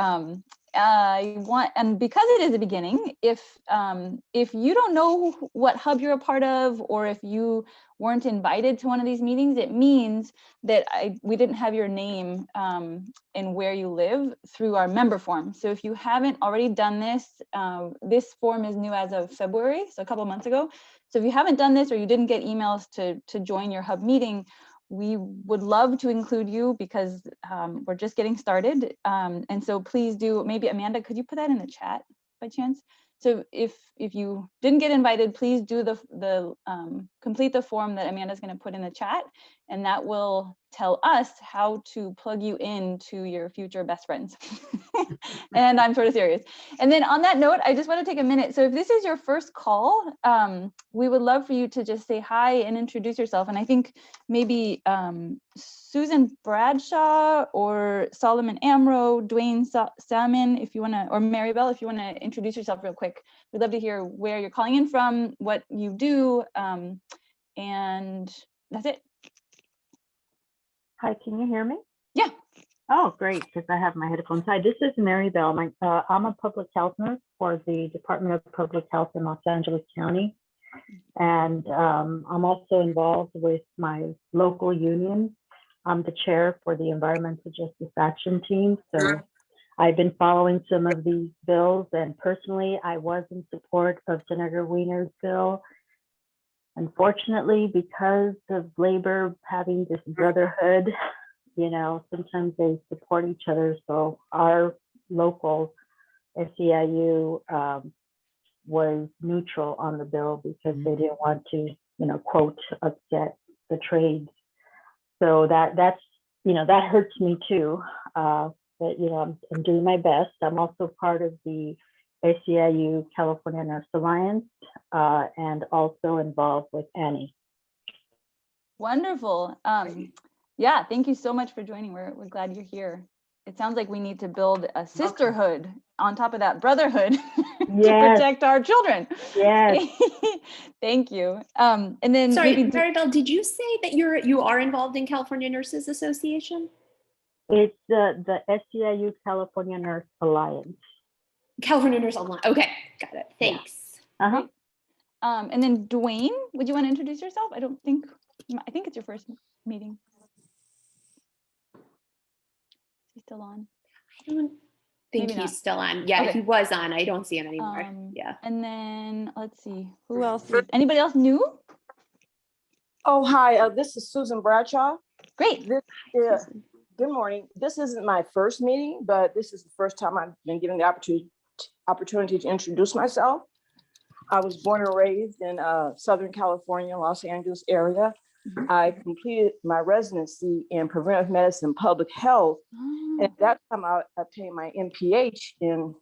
and because it is the beginning, if you don't know what hub you're a part of, or if you weren't invited to one of these meetings, it means that we didn't have your name and where you live through our member form. So if you haven't already done this, this form is new as of February, so a couple of months ago. So if you haven't done this, or you didn't get emails to join your hub meeting, we would love to include you, because we're just getting started. And so please do, maybe Amanda, could you put that in the chat by chance? So if you didn't get invited, please do the complete the form that Amanda's going to put in the chat, and that will tell us how to plug you into your future best friends. And I'm sort of serious. And then on that note, I just want to take a minute. So if this is your first call, we would love for you to just say hi and introduce yourself. And I think maybe Susan Bradshaw or Solomon Amro, Dwayne Salmon, if you want to, or Maribel, if you want to introduce yourself real quick. We'd love to hear where you're calling in from, what you do, and that's it. Hi, can you hear me? Yeah. Oh, great, because I have my headphones. Hi, this is Mary Bell. I'm a public health nurse for the Department of Public Health in Los Angeles County. And I'm also involved with my local union. I'm the chair for the Environmental Justice Action Team. So I've been following some of these bills, and personally, I was in support of Senator Wiener's bill. Unfortunately, because of labor having this brotherhood, sometimes they support each other. So our local SEIU was neutral on the bill because they didn't want to, quote, upset the trades. So that's, that hurts me too. But, I'm doing my best. I'm also part of the SEIU California Nurse Alliance, and also involved with Annie. Wonderful. Yeah, thank you so much for joining. We're glad you're here. It sounds like we need to build a sisterhood on top of that brotherhood to protect our children. Yes. Thank you. And then sorry, Maribel, did you say that you are involved in California Nurses Association? It's the SEIU California Nurse Alliance. California Nurse Alliance. Okay, got it. Thanks. Yeah. And then Dwayne, would you want to introduce yourself? I think it's your first meeting. Is he still on? I don't think Maybe he's not. still on. Yeah, Okay. he was on. I don't see him anymore. Yeah. And then let's see, who else? Anybody else new? Oh, hi. This is Susan Bradshaw. Great. Good morning. This isn't my first meeting, but this is the first time I've been given the opportunity to introduce myself. I was born and raised in Southern California, Los Angeles area. I completed my residency in preventive medicine, public health. And at that time, I obtained my MPH in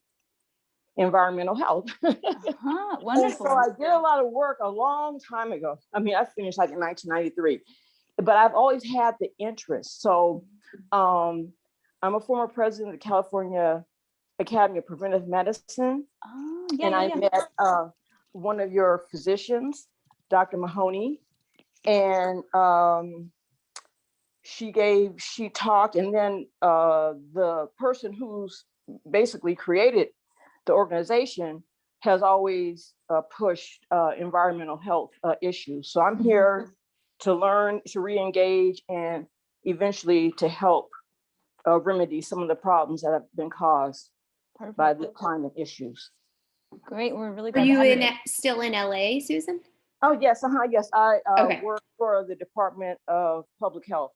environmental health. Wonderful. And so I did a lot of work a long time ago. I mean, I finished like in 1993, but I've always had the interest. So I'm a former president of the California Academy of Preventive Medicine. And I met one of your physicians, Dr. Mahoney, and she talked, and then the person who's basically created the organization has always pushed environmental health issues. So I'm here to learn, to re-engage, and eventually to help remedy some of the problems that have been caused by the climate issues. Great, we're really Are glad you to have you. still in LA, Susan? Oh, yes, yes. I Okay. work for the Department of Public Health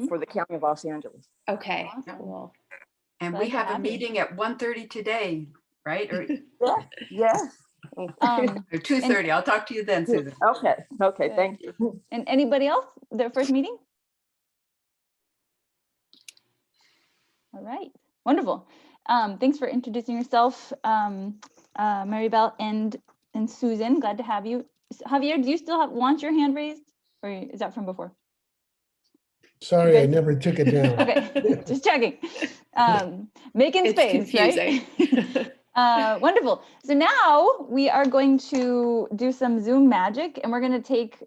for the County of Los Angeles. Okay, Awesome. cool. And Glad we to have a have you. meeting at 1:30 today, right? Or Yes. or 2:30. I'll talk to you then, Susan. Okay, thank you. And anybody else, their first meeting? All right, wonderful. Thanks for introducing yourself, Maribel and Susan. Glad to have you. Javier, do you still want your hand raised, or is that from before? Sorry, I never took it down. Okay, just checking. Making It's space, confusing. right? Wonderful. So now we are going to do some Zoom magic, and we're going to take,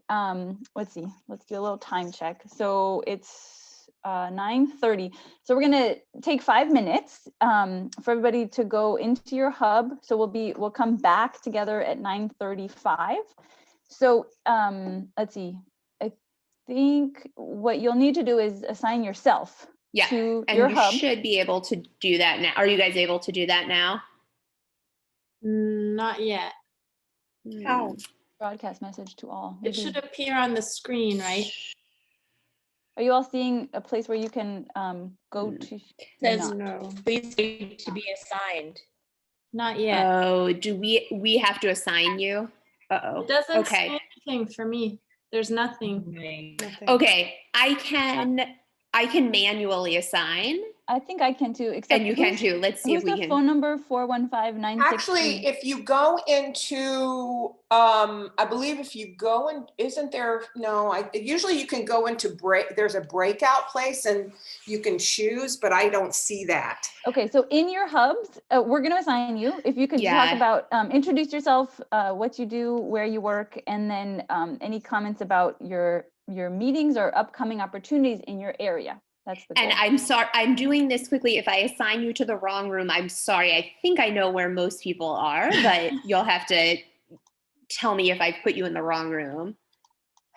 let's see, let's do a little time check. So it's 9:30. So we're going to take 5 minutes for everybody to go into your hub. So we'll come back together at 9:35. So let's see. I think what you'll need to do is assign yourself to and your you hub. should be able to do that now. Are you guys able to do that now? Not yet. How? Broadcast message to all. It should appear on the screen, right? Are you all seeing a place where you can go to? Says No. please wait to be assigned. Not yet. Oh, do we have to assign you? Uh-oh. It doesn't Okay. say anything for me. There's nothing. Okay, I can manually assign. I think I can too. Except And you can too. Let's see if we Who's the can. phone number? 415-963. Actually, if you go into, I believe if you go in, isn't there, no, usually you can go into there's a breakout place and you can choose, but I don't see that. Okay, so in your hubs, we're going to assign you. If you could talk about, introduce yourself, what you do, where you work, and then any comments about your meetings or upcoming opportunities in your area. That's the goal. And I'm sorry, I'm doing this quickly. If I assign you to the wrong room, I'm sorry. I think I know where most people are, but you'll have to tell me if I put you in the wrong room.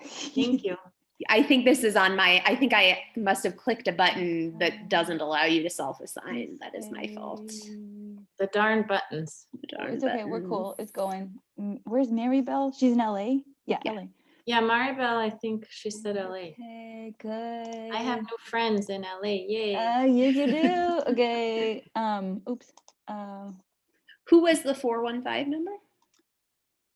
Thank you. I think this is on I think I must have clicked a button that doesn't allow you to self-assign. That is my fault. The darn buttons. It's okay, we're cool. It's going. Where's Maribel? She's in LA? Yeah, LA. Yeah, Maribel, I think she said LA. Okay, good. I have no friends in LA. Yay. Yes, you do. Okay. Oops. Who was the 415 number?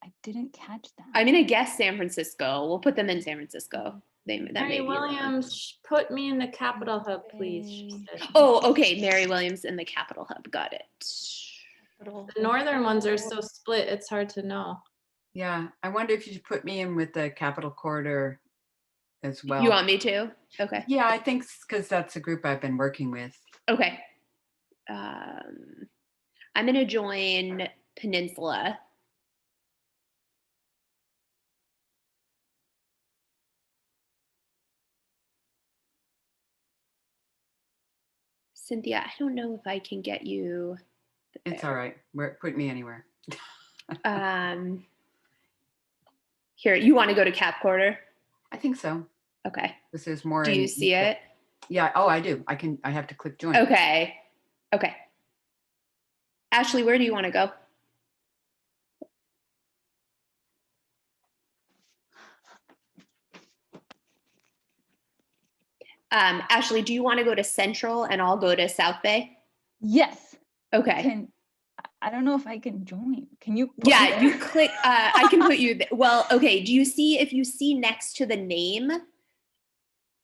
I didn't catch that. I'm gonna guess San Francisco. We'll put them in San Francisco. That Mary may be wrong. Williams, put me in the Capitol Hub, please. She said. Oh, okay. Mary Williams in the Capitol Hub. Got it. The northern ones are so split, it's hard to know. Yeah, I wonder if you should put me in with the Capital Corridor as well. You want me to? Okay. Yeah, I think because that's a group I've been working with. Okay. I'm gonna join Peninsula. Cynthia, I don't know if I can get you. It's all right. Put me anywhere. Here, you want to go to Cap Quarter? I think so. Okay. This is more. Do you see it? Yeah. Oh, I do. I have to click join. Okay. Okay. Ashley, where do you want to go? Ashley, do you want to go to Central and I'll go to South Bay? Yes. Okay. I don't know if I can join. Can you? Yeah, you click, I can put you, well, okay. Do you see, if you see next to the name,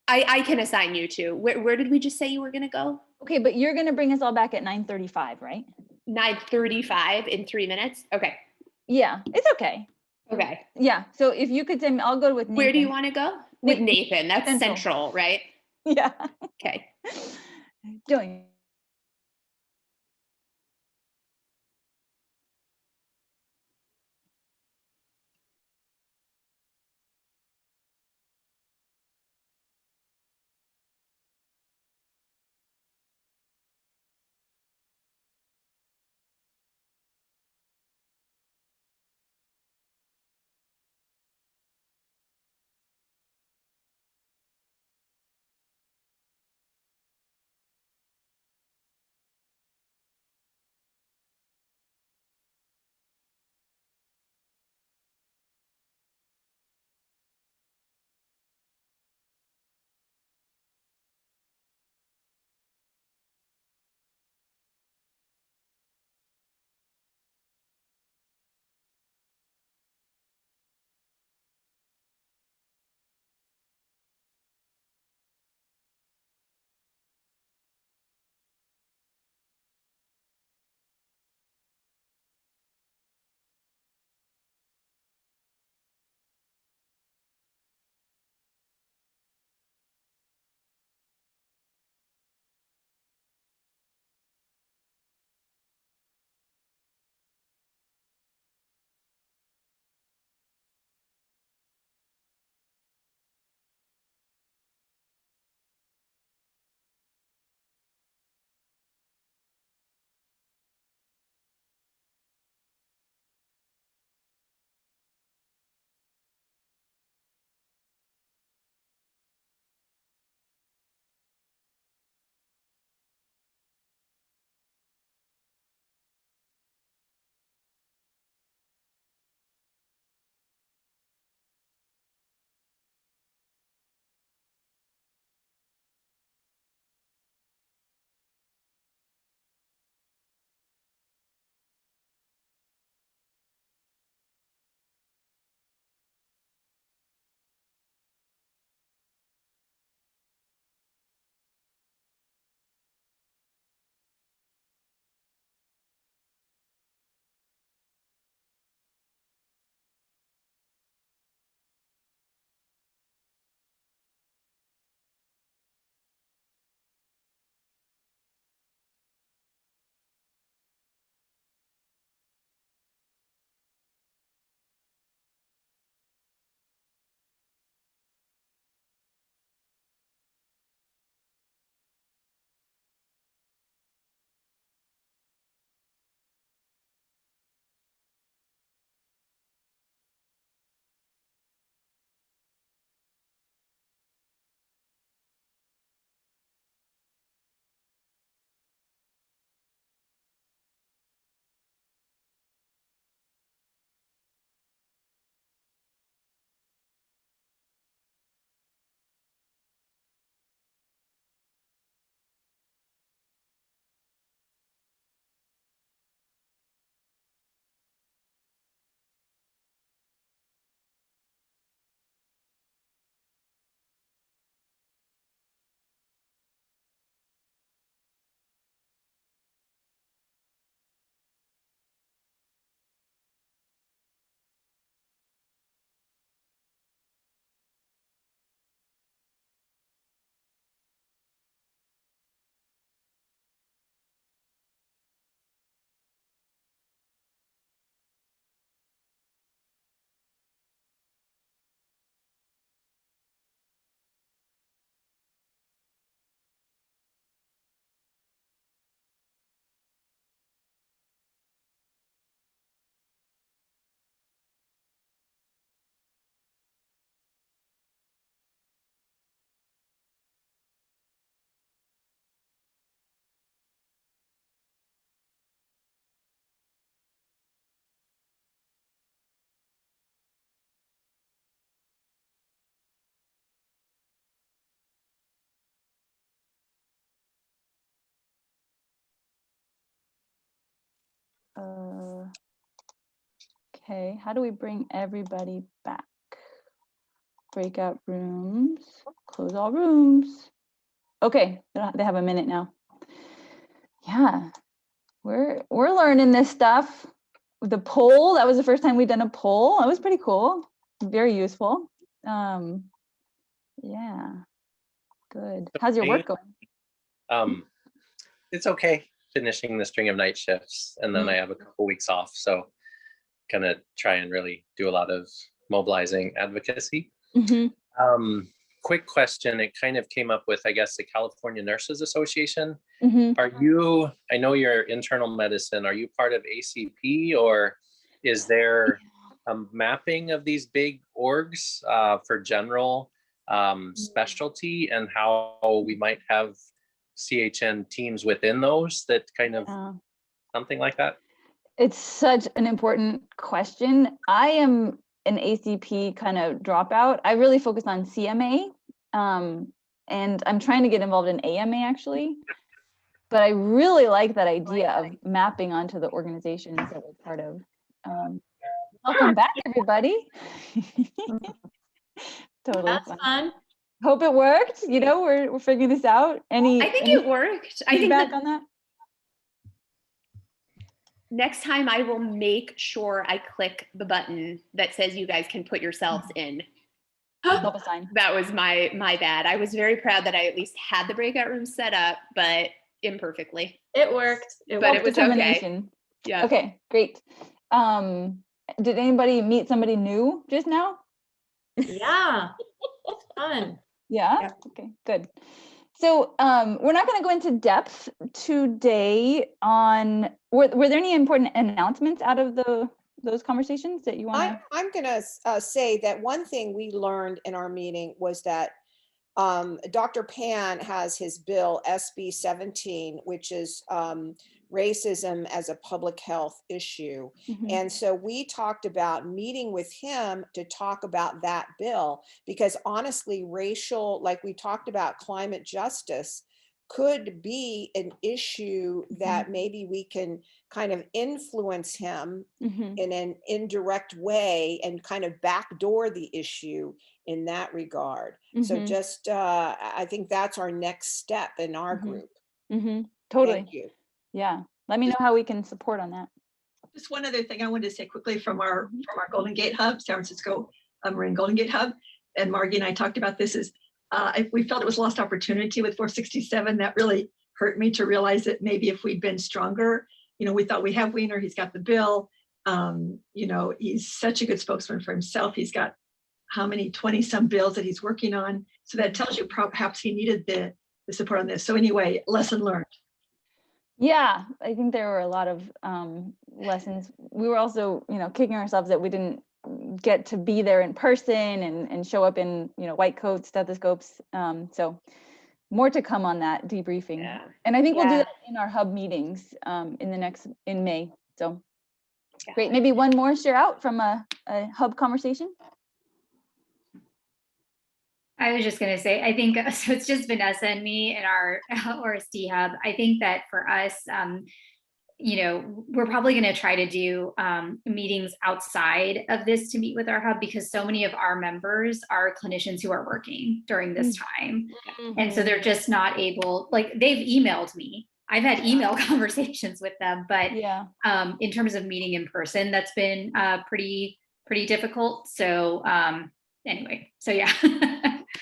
I can assign you to, where did we just say you were going to go? Okay, but you're going to bring us all back at 9:35, right? 9:35 in 3 minutes? Okay. Yeah, it's okay. Okay. Yeah, so if you could send me, I'll go with Nathan. Where do you want to go? With Nathan, that's Central, right? Yeah. Okay. Join. Okay, how do we bring everybody back? Breakout rooms, close all rooms. Okay, they have a minute now. Yeah, we're learning this stuff. The poll, that was the first time we've done a poll. That was pretty cool, very useful. Yeah, good. How's your work going? It's okay, finishing the string of night shifts, and then I have a couple weeks off, so gonna try and really do a lot of mobilizing advocacy. Quick question, it kind of came up with, I guess, the California Nurses Association. Are you, I know you're internal medicine, are you part of ACP, or is there a mapping of these big orgs for general specialty, and how we might have CHN teams within those that kind of something like that? It's such an important question. I am an ACP kind of dropout. I really focus on CMA, and I'm trying to get involved in AMA actually. But I really like that idea of mapping onto the organizations that we're part of. Welcome back, everybody. Totally That's fun. Hope it worked. You know, we're figuring this out. I think it worked. I think feedback on that? Next time I will make sure I click the button that says you guys can put yourselves in. Double sign. That was my bad. I was very proud that I at least had the breakout room set up, but imperfectly. It worked. But it was okay. Yeah. Okay, great. Did anybody meet somebody new just now? Yeah. Fun. Yeah? Okay, good. So we're not going to go into depth today on, were there any important announcements out of those conversations that you want to? I'm going to say that one thing we learned in our meeting was that Dr. Pan has his bill SB 17, which is racism as a public health issue. And so we talked about meeting with him to talk about that bill, because honestly, racial, like we talked about climate justice, could be an issue that maybe we can kind of influence him in an indirect way and kind of backdoor the issue in that regard. So just, I think that's our next step in our group. Totally. Thank you. Yeah. Let me know how we can support on that. Just one other thing I wanted to say quickly from our Golden Gate Hub, San Francisco Marin Golden Gate Hub, and Margie and I talked about this, is we felt it was lost opportunity with 467. That really hurt me to realize that maybe if we'd been stronger, you know, we thought we have Wiener, he's got the bill, you know, he's such a good spokesman for himself. He's got how many 20 some bills that he's working on. So that tells you perhaps he needed the support on this. So anyway, lesson learned. Yeah, I think there were a lot of lessons. We were also, you know, kicking ourselves that we didn't get to be there in person and show up in, you know, white coats, stethoscopes. So more to come on that debriefing. Yeah. And I think we'll do that in our hub meetings in May. So great. Maybe one more share out from a hub conversation. I was just going to say, I think, so it's just Vanessa and me in our ORSD hub. I think that for us, you know, we're probably going to try to do meetings outside of this to meet with our hub, because so many of our members are clinicians who are working during this time. And so they're just not able, like, they've emailed me. I've had email conversations with them, but in terms of meeting in person, that's been pretty difficult. So anyway, so yeah.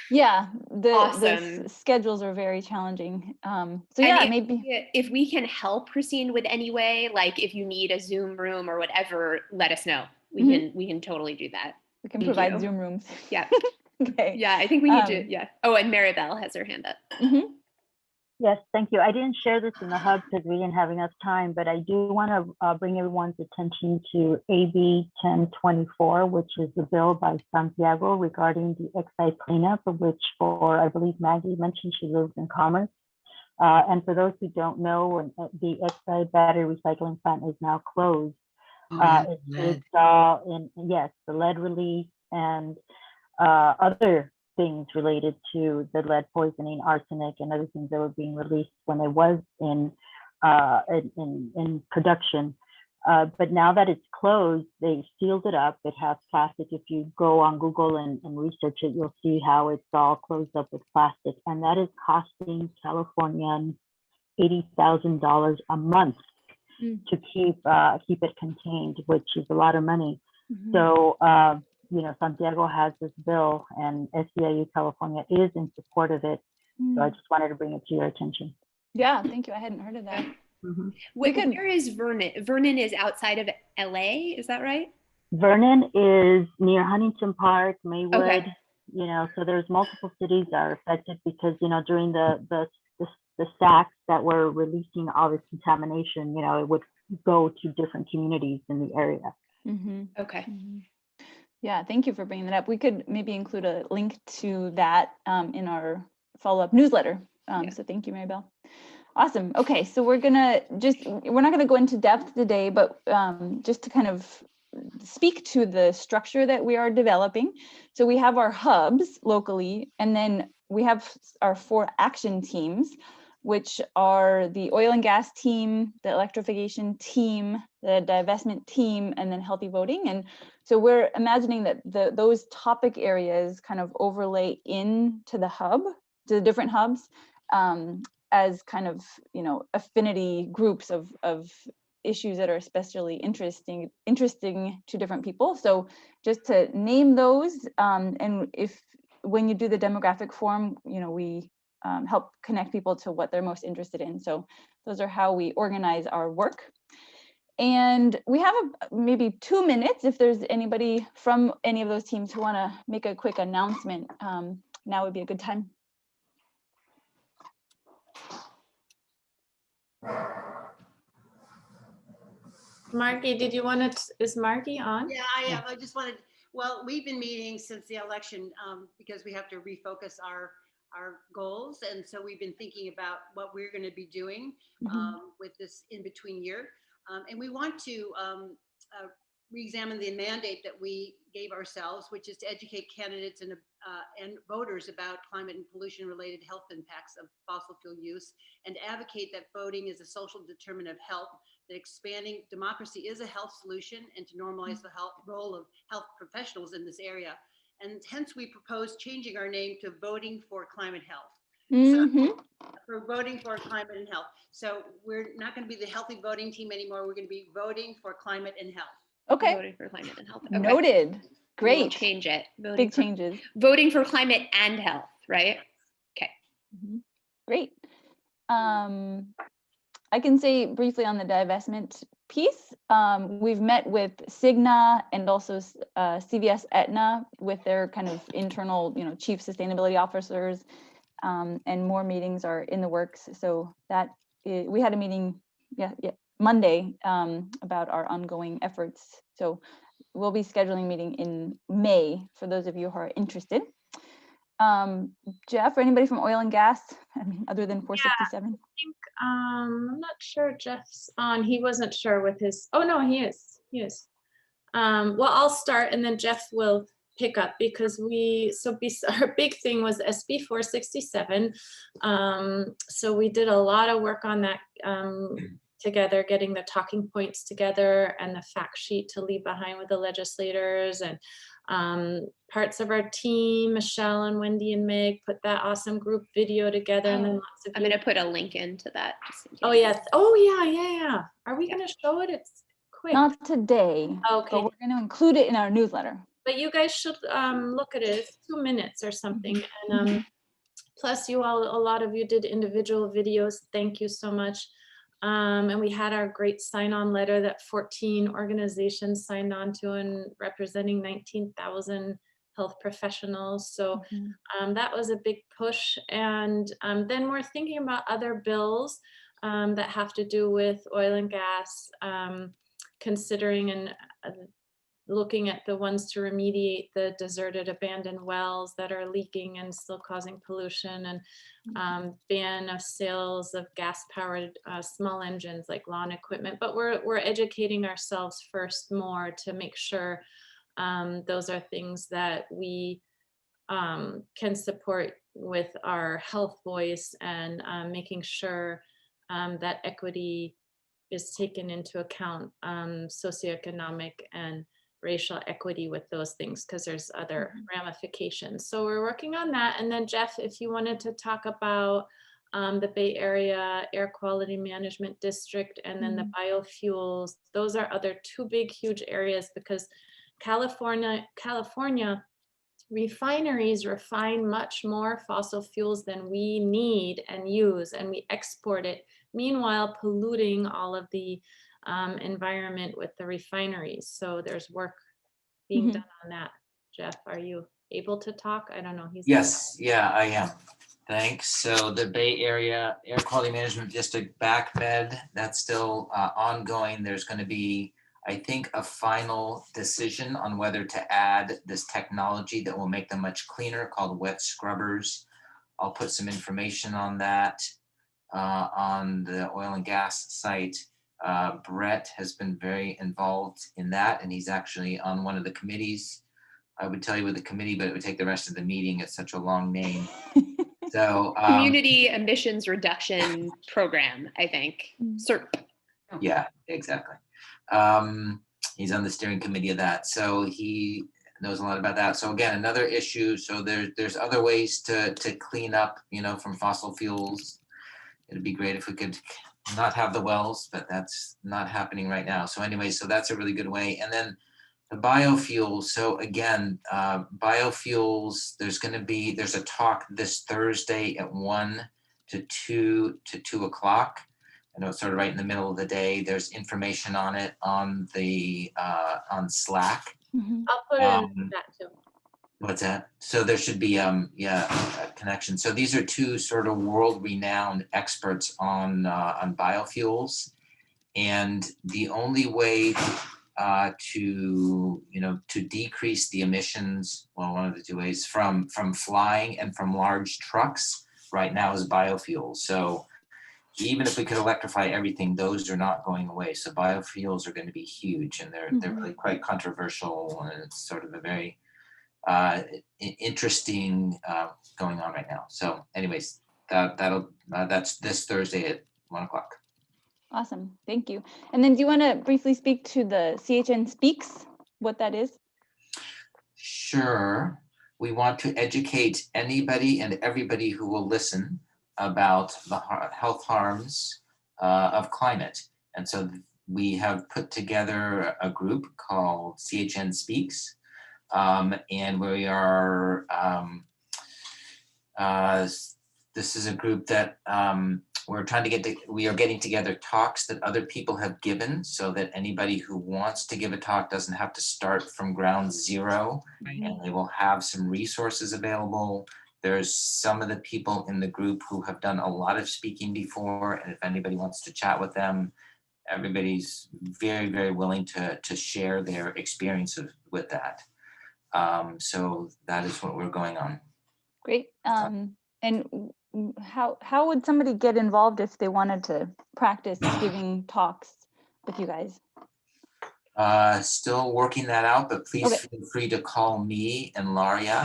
Yeah, the schedules are very challenging. So yeah, maybe if we can help Christine with any way, like if you need a Zoom room or whatever, let us know. We can totally do that. We can provide Zoom rooms. Yeah. Okay. Yeah, I think we need to. Yeah. Oh, and Maribel has her hand up. Yes, thank you. I didn't share this in the hub because we didn't have enough time, but I do want to bring everyone's attention to AB 1024, which is the bill by Santiago regarding the excise cleanup, of which I believe Maggie mentioned she lives in Commerce. And for those who don't know, the excise battery recycling plant is now closed. It's all the lead release and other things related to the lead poisoning, arsenic, and other things that were being released when it was in production. But now that it's closed, they sealed it up. It has plastic. If you go on Google and research it, you'll see how it's all closed up with plastic. And that is costing Californians $80,000 a month to keep it contained, which is a lot of money. So, you know, Santiago has this bill and SEIU California is in support of it. So I just wanted to bring it to your attention. Yeah, thank you. I hadn't heard of that. Where is Vernon? Vernon is outside of LA, is that right? Vernon is near Huntington Park, Maywood, you know, so there's multiple cities that are affected because, you know, during the stacks that were releasing all this contamination, you know, it would go to different communities in the area. Okay. Yeah, thank you for bringing that up. We could maybe include a link to that in our follow-up newsletter. So thank you, Maribel. Awesome. Okay, so we're not gonna go into depth today, but just to kind of speak to the structure that we are developing. So we have our hubs locally, and then we have our 4 action teams, which are the oil and gas team, the electrification team, the divestment team, and then healthy voting. And so we're imagining that those topic areas kind of overlay into the hub, to the different hubs, as kind of, you know, affinity groups of issues that are especially interesting to different people. So just to name those, and when you do the demographic form, you know, we help connect people to what they're most interested in. So those are how we organize our work. And we have maybe 2 minutes if there's anybody from any of those teams who want to make a quick announcement. Now would be a good time. Margie, did you want to, is Margie on? Yeah, I am. I just wanted, well, we've been meeting since the election because we have to refocus our goals. And so we've been thinking about what we're going to be doing with this in-between year. And we want to re-examine the mandate that we gave ourselves, which is to educate candidates and voters about climate and pollution related health impacts of fossil fuel use, and advocate that voting is a social determinant of health, that expanding democracy is a health solution, and to normalize the role of health professionals in this area. And hence we propose changing our name to Voting for Climate Health. So we're voting for climate and health. So we're not going to be the healthy voting team anymore. We're going to be voting for climate and health. Okay. Voting for climate and health. Okay. Noted. Great. We'll change it. Big changes. Voting for climate and health, right? Okay. Great. I can say briefly on the divestment piece, we've met with Cigna and also CVS Aetna with their kind of internal, you know, chief sustainability officers, and more meetings are in the works. So that we had a meeting Monday about our ongoing efforts. So we'll be scheduling a meeting in May for those of you who are interested. Jeff or anybody from oil and gas, I mean, other than 467? I think, I'm not sure Jeff's on. He wasn't sure with his, oh no, he is. Well, I'll start and then Jeff will pick up because our big thing was SB 467. So we did a lot of work on that together, getting the talking points together and the fact sheet to leave behind with the legislators, and parts of our team, Michelle and Wendy and Meg, put that awesome group video together. And then lots of I'm going to put a link into that. Oh yeah. Oh yeah. Are we going to show it? It's quick. Not today. Okay. But we're going to include it in our newsletter. But you guys should look at it. It's 2 minutes or something. And plus you all, a lot of you did individual videos. Thank you so much. And we had our great sign-on letter that 14 organizations signed on to, and representing 19,000 health professionals. So that was a big push. And then we're thinking about other bills that have to do with oil and gas, considering and looking at the ones to remediate the deserted abandoned wells that are leaking and still causing pollution, and ban of sales of gas powered small engines like lawn equipment. But we're educating ourselves first more to make sure those are things that we can support with our health voice, and making sure that equity is taken into account socioeconomic and racial equity with those things, because there's other ramifications. So we're working on that. And then Jeff, if you wanted to talk about the Bay Area Air Quality Management District and then the biofuels, those are other two big, huge areas, because California refineries refine much more fossil fuels than we need and use, and we export it, meanwhile polluting all of the environment with the refineries. So there's work being done on that. Jeff, are you able to talk? I don't know. Yes, yeah, I am. Thanks. So the Bay Area Air Quality Management District BACMed, that's still ongoing. There's going to be, I think, a final decision on whether to add this technology that will make them much cleaner called wet scrubbers. I'll put some information on that on the oil and gas site. Brett has been very involved in that, and he's actually on one of the committees. I would tell you with the committee, but it would take the rest of the meeting. It's such a long name. So Community Emissions Reduction Program, I think. CERP. Yeah, exactly. He's on the steering committee of that, so he knows a lot about that. So again, another issue. So there's other ways to clean up, from fossil fuels. It'd be great if we could not have the wells, but that's not happening right now. So anyway, so that's a really good way. And then the biofuels. So again, biofuels, there's a talk this Thursday at 1 to 2 o'clock. I know it's sort of right in the middle of the day. There's information on it on the on Slack. I'll put it in that too. What's that? So there should be a connection. So these are two sort of world-renowned experts on biofuels, and the only way to decrease the emissions, well, one of the two ways from flying and from large trucks right now is biofuels. So even if we could electrify everything, those are not going away. So biofuels are going to be huge, and they're really quite controversial, and it's sort of a very interesting going on right now. So anyways, that's this Thursday at 1 o'clock. Awesome, thank you. And then do you want to briefly speak to the CHN Speaks, what that is? Sure. We want to educate anybody and everybody who will listen about the health harms of climate. And so we have put together a group called CHN Speaks, and we are, this is a group that we are getting together talks that other people have given, so that anybody who wants to give a talk doesn't have to start from ground zero, and they will have some resources available. There's some of the people in the group who have done a lot of speaking before, and if anybody wants to chat with them, everybody's very, very willing to share their experiences with that. So that is what we're going on. Great. And how would somebody get involved if they wanted to practice giving talks with you guys? Still working that out, but please feel free to call me and Laria,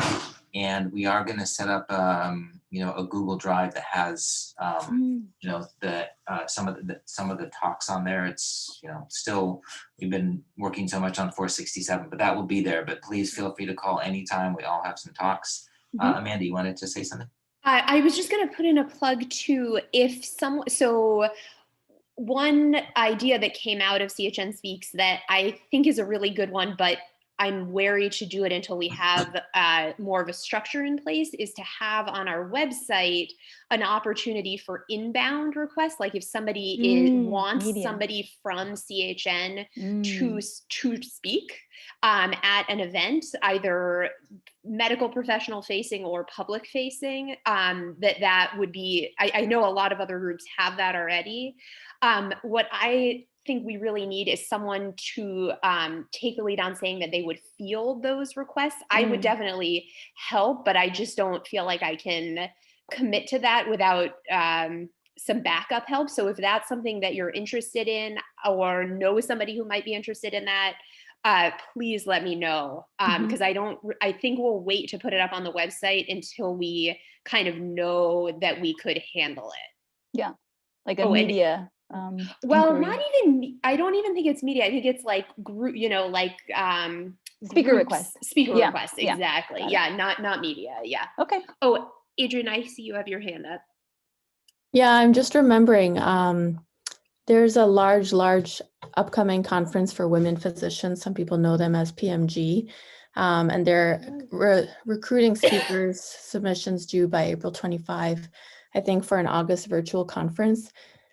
and we are going to set up a Google Drive that has some of the talks on there. It's still, we've been working so much on 467, but that will be there. But please feel free to call anytime. We all have some talks. Amanda, you wanted to say something? I was just going to put in a plug too. So one idea that came out of CHN Speaks that I think is a really good one, but I'm wary to do it until we have more of a structure in place, is to have on our website an opportunity for inbound requests. Like if somebody wants somebody from CHN to speak at an event, either medical professional facing or public facing, that would be, I know a lot of other groups have that already. What I think we really need is someone to take the lead on saying that they would field those requests. I would definitely help, but I just don't feel like I can commit to that without some backup help. So if that's something that you're interested in or know somebody who might be interested in that, please let me know, because I think we'll wait to put it up on the website until we kind of know that we could handle it. Yeah, like a media Well, inquiry. not even, I don't even think it's media. I think it's like group, like Speaker groups, requests. Speaker Yeah, requests, yeah, exactly. got it. Yeah, not media. Yeah. Okay. Oh, Adrian, I see you have your hand up. Yeah, I'm just remembering there's a large upcoming conference for women physicians. Some people know them as PMG. And they're recruiting speakers, submissions due by April 25, I think, for an August virtual conference.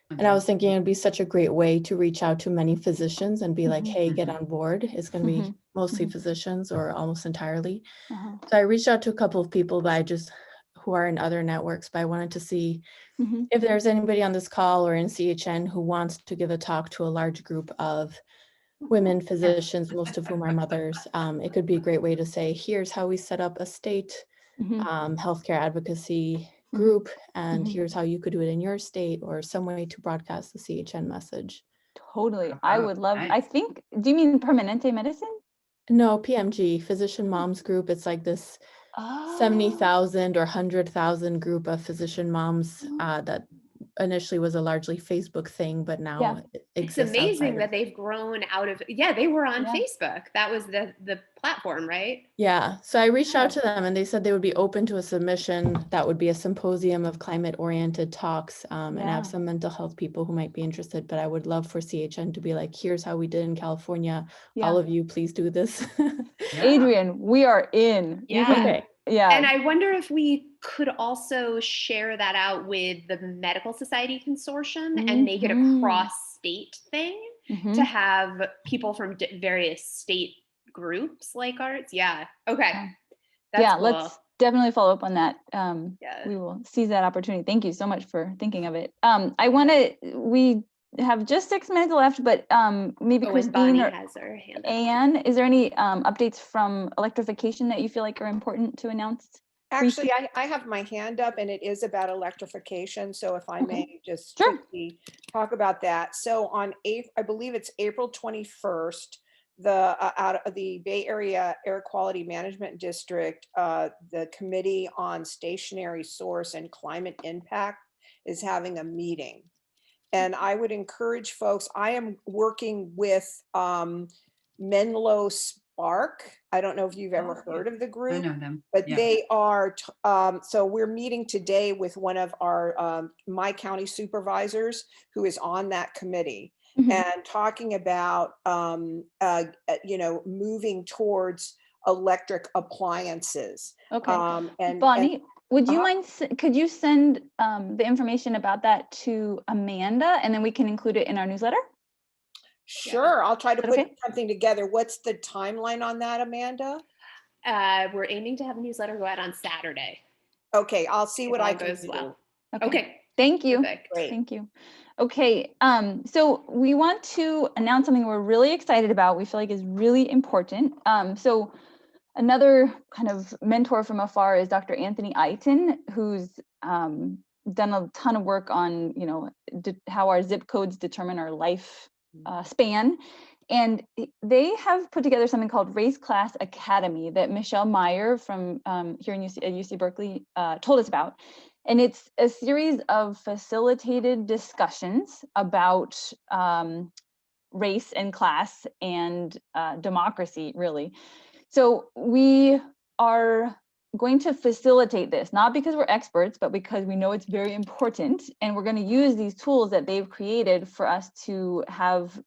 And I was thinking it'd be such a great way to reach out to many physicians and be like, hey, get on board. It's going to be mostly physicians or almost entirely. So I reached out to a couple of people, who are in other networks, but I wanted to see if there's anybody on this call or in CHN who wants to give a talk to a large group of women physicians, most of whom are mothers. It could be a great way to say, here's how we set up a state healthcare advocacy group, and here's how you could do it in your state, or some way to broadcast the CHN message. Totally. I would love, I think, do you mean Permanente Medicine? No, PMG, Physician Moms Group. It's like this 70,000 or 100,000 group of physician moms that initially was a largely Facebook thing, but now it It's exists amazing outside that of. they've grown out of, they were on Facebook. That was the platform, right? Yeah, so I reached out to them and they said they would be open to a submission that would be a symposium of climate-oriented talks, and I have some mental health people who might be interested, but I would love for CHN to be like, here's how we did in California. All of you, please do this. Adrian, we are in. Yeah. Yeah. And I wonder if we could also share that out with the Medical Society Consortium and make it a cross-state thing to have people from various state groups like ours. Yeah. Okay. That's cool. Let's definitely follow up on that. We will seize that opportunity. Thank you so much for thinking of it. We have just 6 minutes left, but maybe Christine or has her hand up. Anne, is there any updates from Electrification that you feel like are important to announce? Actually, I have my hand up and it is about electrification. So if I may just quickly talk about that. So on I believe it's April 21st, out of the Bay Area Air Quality Management District, the Committee on Stationary Source and Climate Impact is having a meeting. And I would encourage folks, I am working with Menlo Spark. I don't know if you've ever heard of the group. I know them. But they are, so we're meeting today with one of our, my county supervisors who is on that committee and talking about, moving towards electric appliances. Okay. Bonnie, would you mind, could you send the information about that to Amanda and then we can include it in our newsletter? Sure, I'll try to put something together. What's the timeline on that, Amanda? We're aiming to have a newsletter go out on Saturday. Okay, I'll see what I can do. Well. Okay. Thank you. Perfect. Thank you. Okay, so we want to announce something we're really excited about. We feel like is really important. So another kind of mentor from afar is Dr. Anthony Aiton, who's done a ton of work on, how our zip codes determine our life span. And they have put together something called Race Class Academy that Michelle Meyer from here in UC Berkeley told us about. And it's a series of facilitated discussions about race and class and democracy, really. So we are going to facilitate this, not because we're experts, but because we know it's very important. And we're going to use these tools that they've created for us to have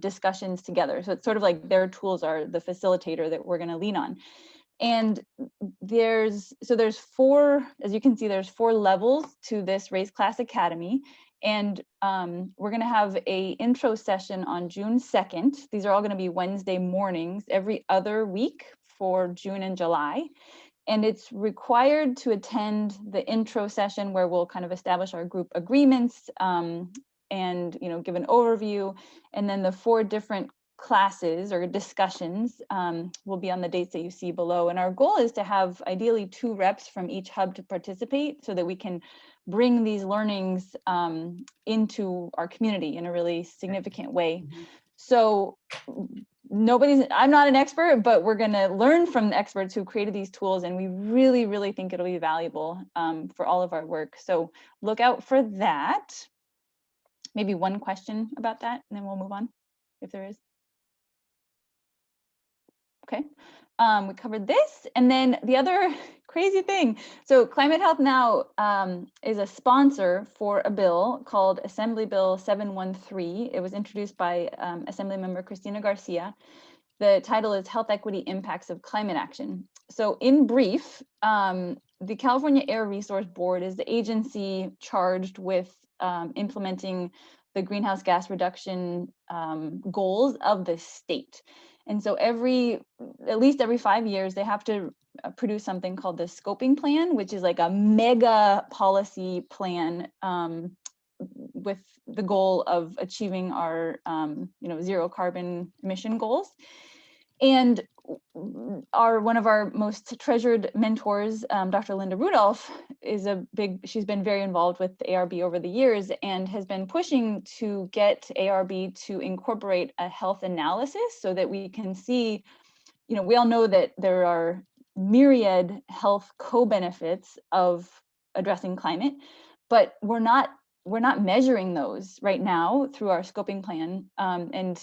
discussions together. So it's sort of like their tools are the facilitator that we're going to lean on. And there's 4, as you can see, there's 4 levels to this Race Class Academy. And we're going to have a intro session on June 2nd. These are all going to be Wednesday mornings every other week for June and July. And it's required to attend the intro session where we'll kind of establish our group agreements and give an overview. And then the 4 different classes or discussions will be on the dates that you see below. And our goal is to have ideally 2 reps from each hub to participate so that we can bring these learnings into our community in a really significant way. So I'm not an expert, but we're going to learn from the experts who created these tools. And we really, really think it'll be valuable for all of our work. So look out for that. maybe one question about that, and then we'll move on if there is. Okay, we covered this, and then the other crazy thing. So Climate Health Now is a sponsor for a bill called Assembly Bill 713. It was introduced by Assemblymember Cristina Garcia. The title is Health Equity Impacts of Climate Action. So in brief, the California Air Resource Board is the agency charged with implementing the greenhouse gas reduction goals of the state. And so at least every 5 years, they have to produce something called the scoping plan, which is like a mega policy plan with the goal of achieving our zero carbon emission goals. And one of our most treasured mentors, Dr. Linda Rudolph, she's been very involved with ARB over the years and has been pushing to get ARB to incorporate a health analysis so that we can see, we all know that there are myriad health co-benefits of addressing climate, but we're not measuring those right now through our scoping plan. And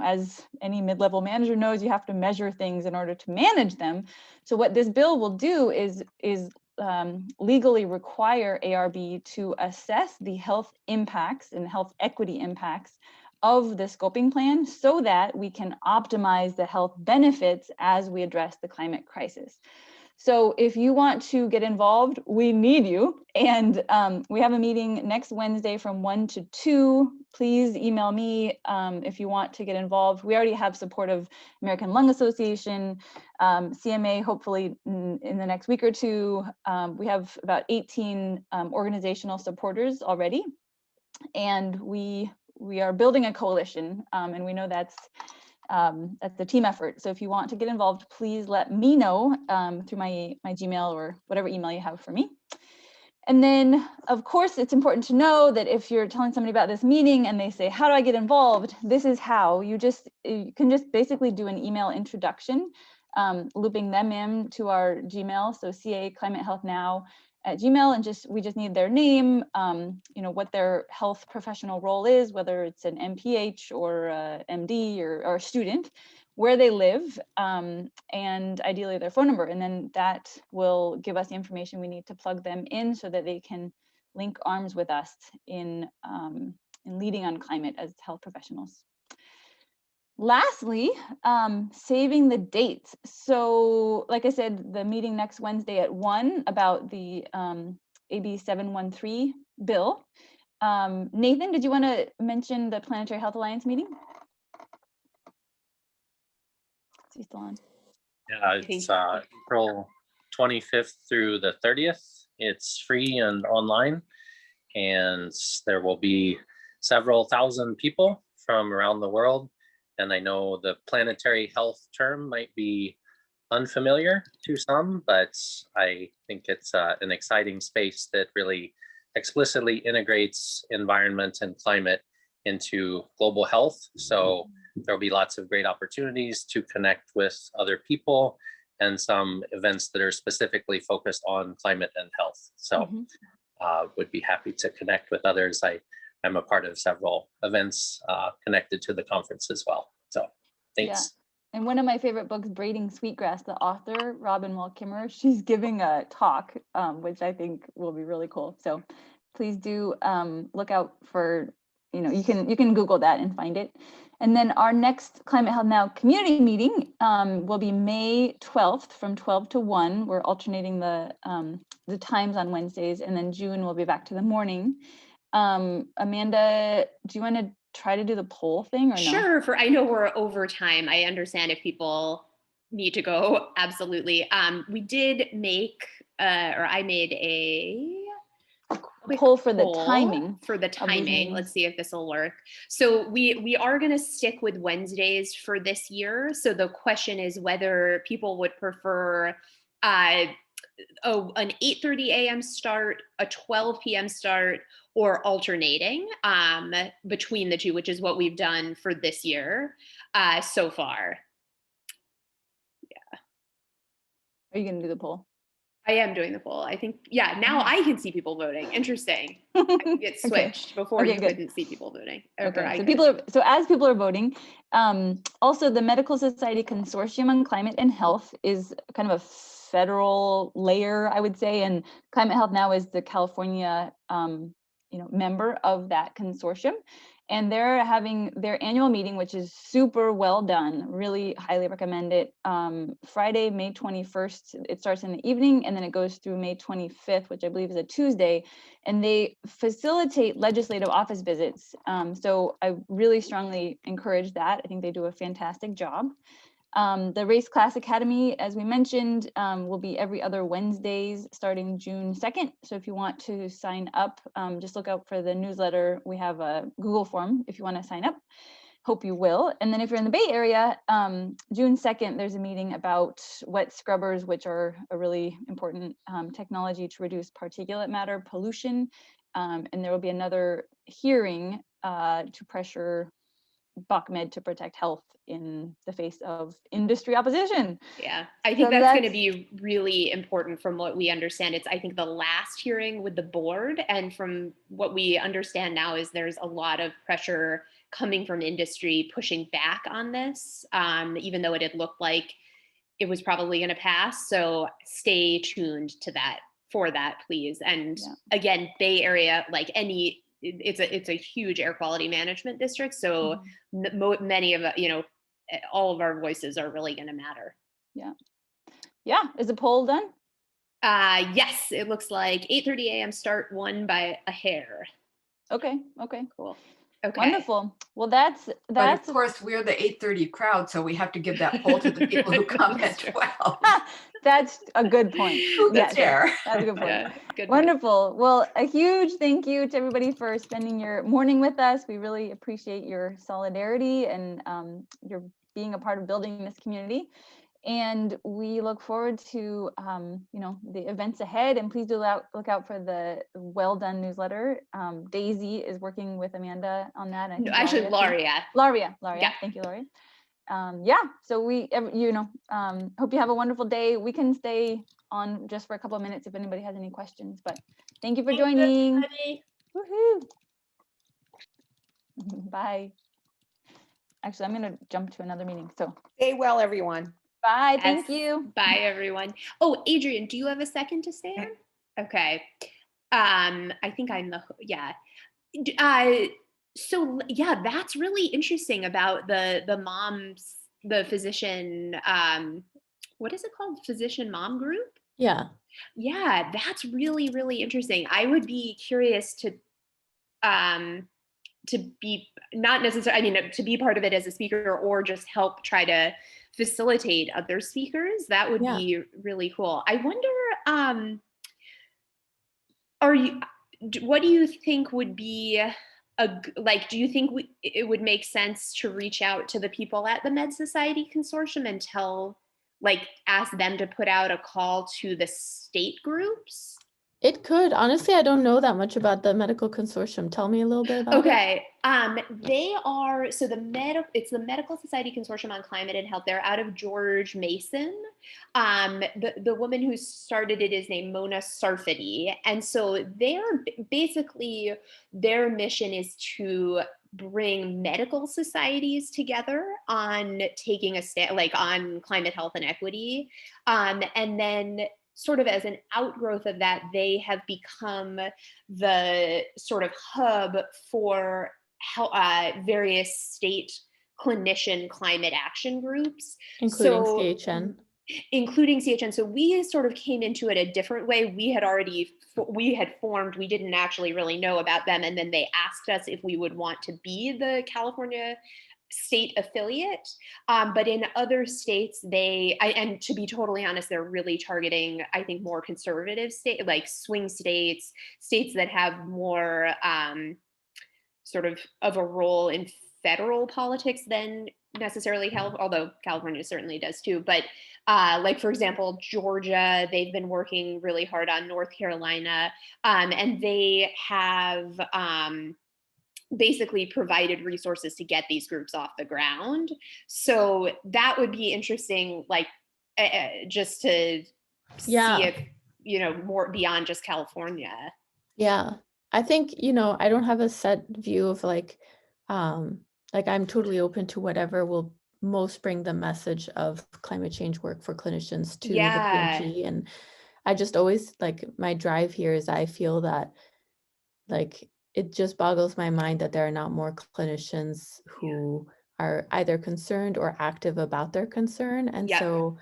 as any mid-level manager knows, you have to measure things in order to manage them. So what this bill will do is legally require ARB to assess the health impacts and health equity impacts of the scoping plan so that we can optimize the health benefits as we address the climate crisis. So if you want to get involved, we need you. And we have a meeting next Wednesday from 1 to 2. Please email me if you want to get involved. We already have support of American Lung Association, CMA, hopefully in the next week or two. We have about 18 organizational supporters already. And we are building a coalition, and we know that's a team effort. So if you want to get involved, please let me know through my Gmail or whatever email you have for me. And then, of course, it's important to know that if you're telling somebody about this meeting and they say, how do I get involved? This is how. You can just basically do an email introduction, looping them in to our Gmail. So CA Climate Health Now at Gmail, and we just need their name, what their health professional role is, whether it's an MPH or a MD or a student, where they live, and ideally their phone number. And then that will give us the information we need to plug them in so that they can link arms with us in leading on climate as health professionals. Lastly, saving the dates. So like I said, the meeting next Wednesday at 1 about the AB 713 bill. Nathan, did you want to mention the Planetary Health Alliance meeting? Is he still on? Yeah, it's April 25th through the 30th. It's free and online, and there will be several thousand people from around the world. And I know the planetary health term might be unfamiliar to some, but I think it's an exciting space that really explicitly integrates environment and climate into global health. So there'll be lots of great opportunities to connect with other people and some events that are specifically focused on climate and health. So would be happy to connect with others. I'm a part of several events connected to the conference as well. So thanks. Yeah. And one of my favorite books, Braiding Sweetgrass, the author, Robin Wall Kimmerer, she's giving a talk, which I think will be really cool. So please do look out for, you can Google that and find it. And then our next Climate Health Now community meeting will be May 12th from 12 to 1. We're alternating the times on Wednesdays, and then June we'll be back to the morning. Amanda, do you want to try to do the poll thing or no? Sure. I know we're over time. I understand if people need to go. Absolutely. We did make, or I made a poll for the timing. Let's see if this will work. So we are going to stick with Wednesdays for this year. So the question is whether people would prefer an 8:30 a.m. start, a 12 p.m. start, or alternating between the two, which is what we've done for this year so far. Yeah. Are you going to do the poll? I am doing the poll. I think, yeah, now I can see people voting. Interesting. I think it switched. Before you couldn't see people voting. Okay, so as people are voting, also the Medical Society Consortium on Climate and Health is kind of a federal layer, I would say, and Climate Health now is the California member of that consortium. And they're having their annual meeting, which is super well done. Really highly recommend it. Friday, May 21st, it starts in the evening, and then it goes through May 25th, which I believe is a Tuesday. And they facilitate legislative office visits. So I really strongly encourage that. I think they do a fantastic job. The Race Class Academy, as we mentioned, will be every other Wednesdays starting June 2nd. So if you want to sign up, just look out for the newsletter. We have a Google form if you want to sign up. Hope you will. And then if you're in the Bay Area, June 2nd, there's a meeting about wet scrubbers, which are a really important technology to reduce particulate matter pollution. And there will be another hearing to pressure BachMed to protect health in the face of industry opposition. Yeah, I think that's going to be really important from what we understand. It's, I think, the last hearing with the board. And from what we understand now is there's a lot of pressure coming from industry pushing back on this, even though it had looked like it was probably going to pass. So stay tuned to that for that, please. And again, Bay Area, like it's a huge air quality management district. So many of, all of our voices are really going to matter. Yeah. Yeah. Is the poll done? Yes, it looks like 8:30 a.m. start, won by a hair. Okay. Okay. Cool. Okay. Wonderful. Well, that's But of course we're the 8:30 crowd, so we have to give that poll to the people who come at 12. That's a good point. That's fair. That's a good point. Yeah, good Wonderful. Point. Well, a huge thank you to everybody for spending your morning with us. We really appreciate your solidarity and your being a part of building this community. And we look forward to the events ahead. And please do look out for the well done newsletter. Daisy is working with Amanda on that. No, actually, Laria. Yeah. Thank you, Laria. So we hope you have a wonderful day. We can stay on just for a couple of minutes if anybody has any questions, but thank you for joining. Woohoo. Bye. Actually, I'm going to jump to another meeting. So stay well, everyone. Bye. Thank you. Bye, everyone. Oh, Adrian, do you have a second to stay on? Okay. I think I'm so yeah, that's really interesting about the moms, the physician, what is it called? Physician mom group? Yeah. Yeah, that's really, really interesting. I would be curious to be not necessarily, to be part of it as a speaker or just help try to facilitate other speakers. That would be really cool. I wonder, what do you think would be do you think it would make sense to reach out to the people at the Med Society Consortium and ask them to put out a call to the state groups? It could. Honestly, I don't know that much about the medical consortium. Tell me a little bit about it. Okay. They are, so it's the Medical Society Consortium on Climate and Health. They're out of George Mason. The woman who started it is named Mona Sarfati. And so basically their mission is to bring medical societies together on taking a stand, on climate, health, and equity. And then sort of as an outgrowth of that, they have become the sort of hub for various state clinician climate action groups. Including CHN. Including CHN. So we sort of came into it a different way. We had formed, we didn't actually really know about them. And then they asked us if we would want to be the California state affiliate, but in other states, and to be totally honest, they're really targeting, I think, more conservative state, like swing states that have more sort of a role in federal politics than necessarily health, although California certainly does too. But for example, Georgia, they've been working really hard on North Carolina, and they have basically provided resources to get these groups off the ground. So that would be interesting, just to see if more beyond just California. Yeah, I think, I don't have a set view of like I'm totally open to whatever will most bring the message of climate change work for clinicians to the PMG. And I just always my drive here is I feel that it just boggles my mind that there are not more clinicians who are either concerned or active about their concern. And so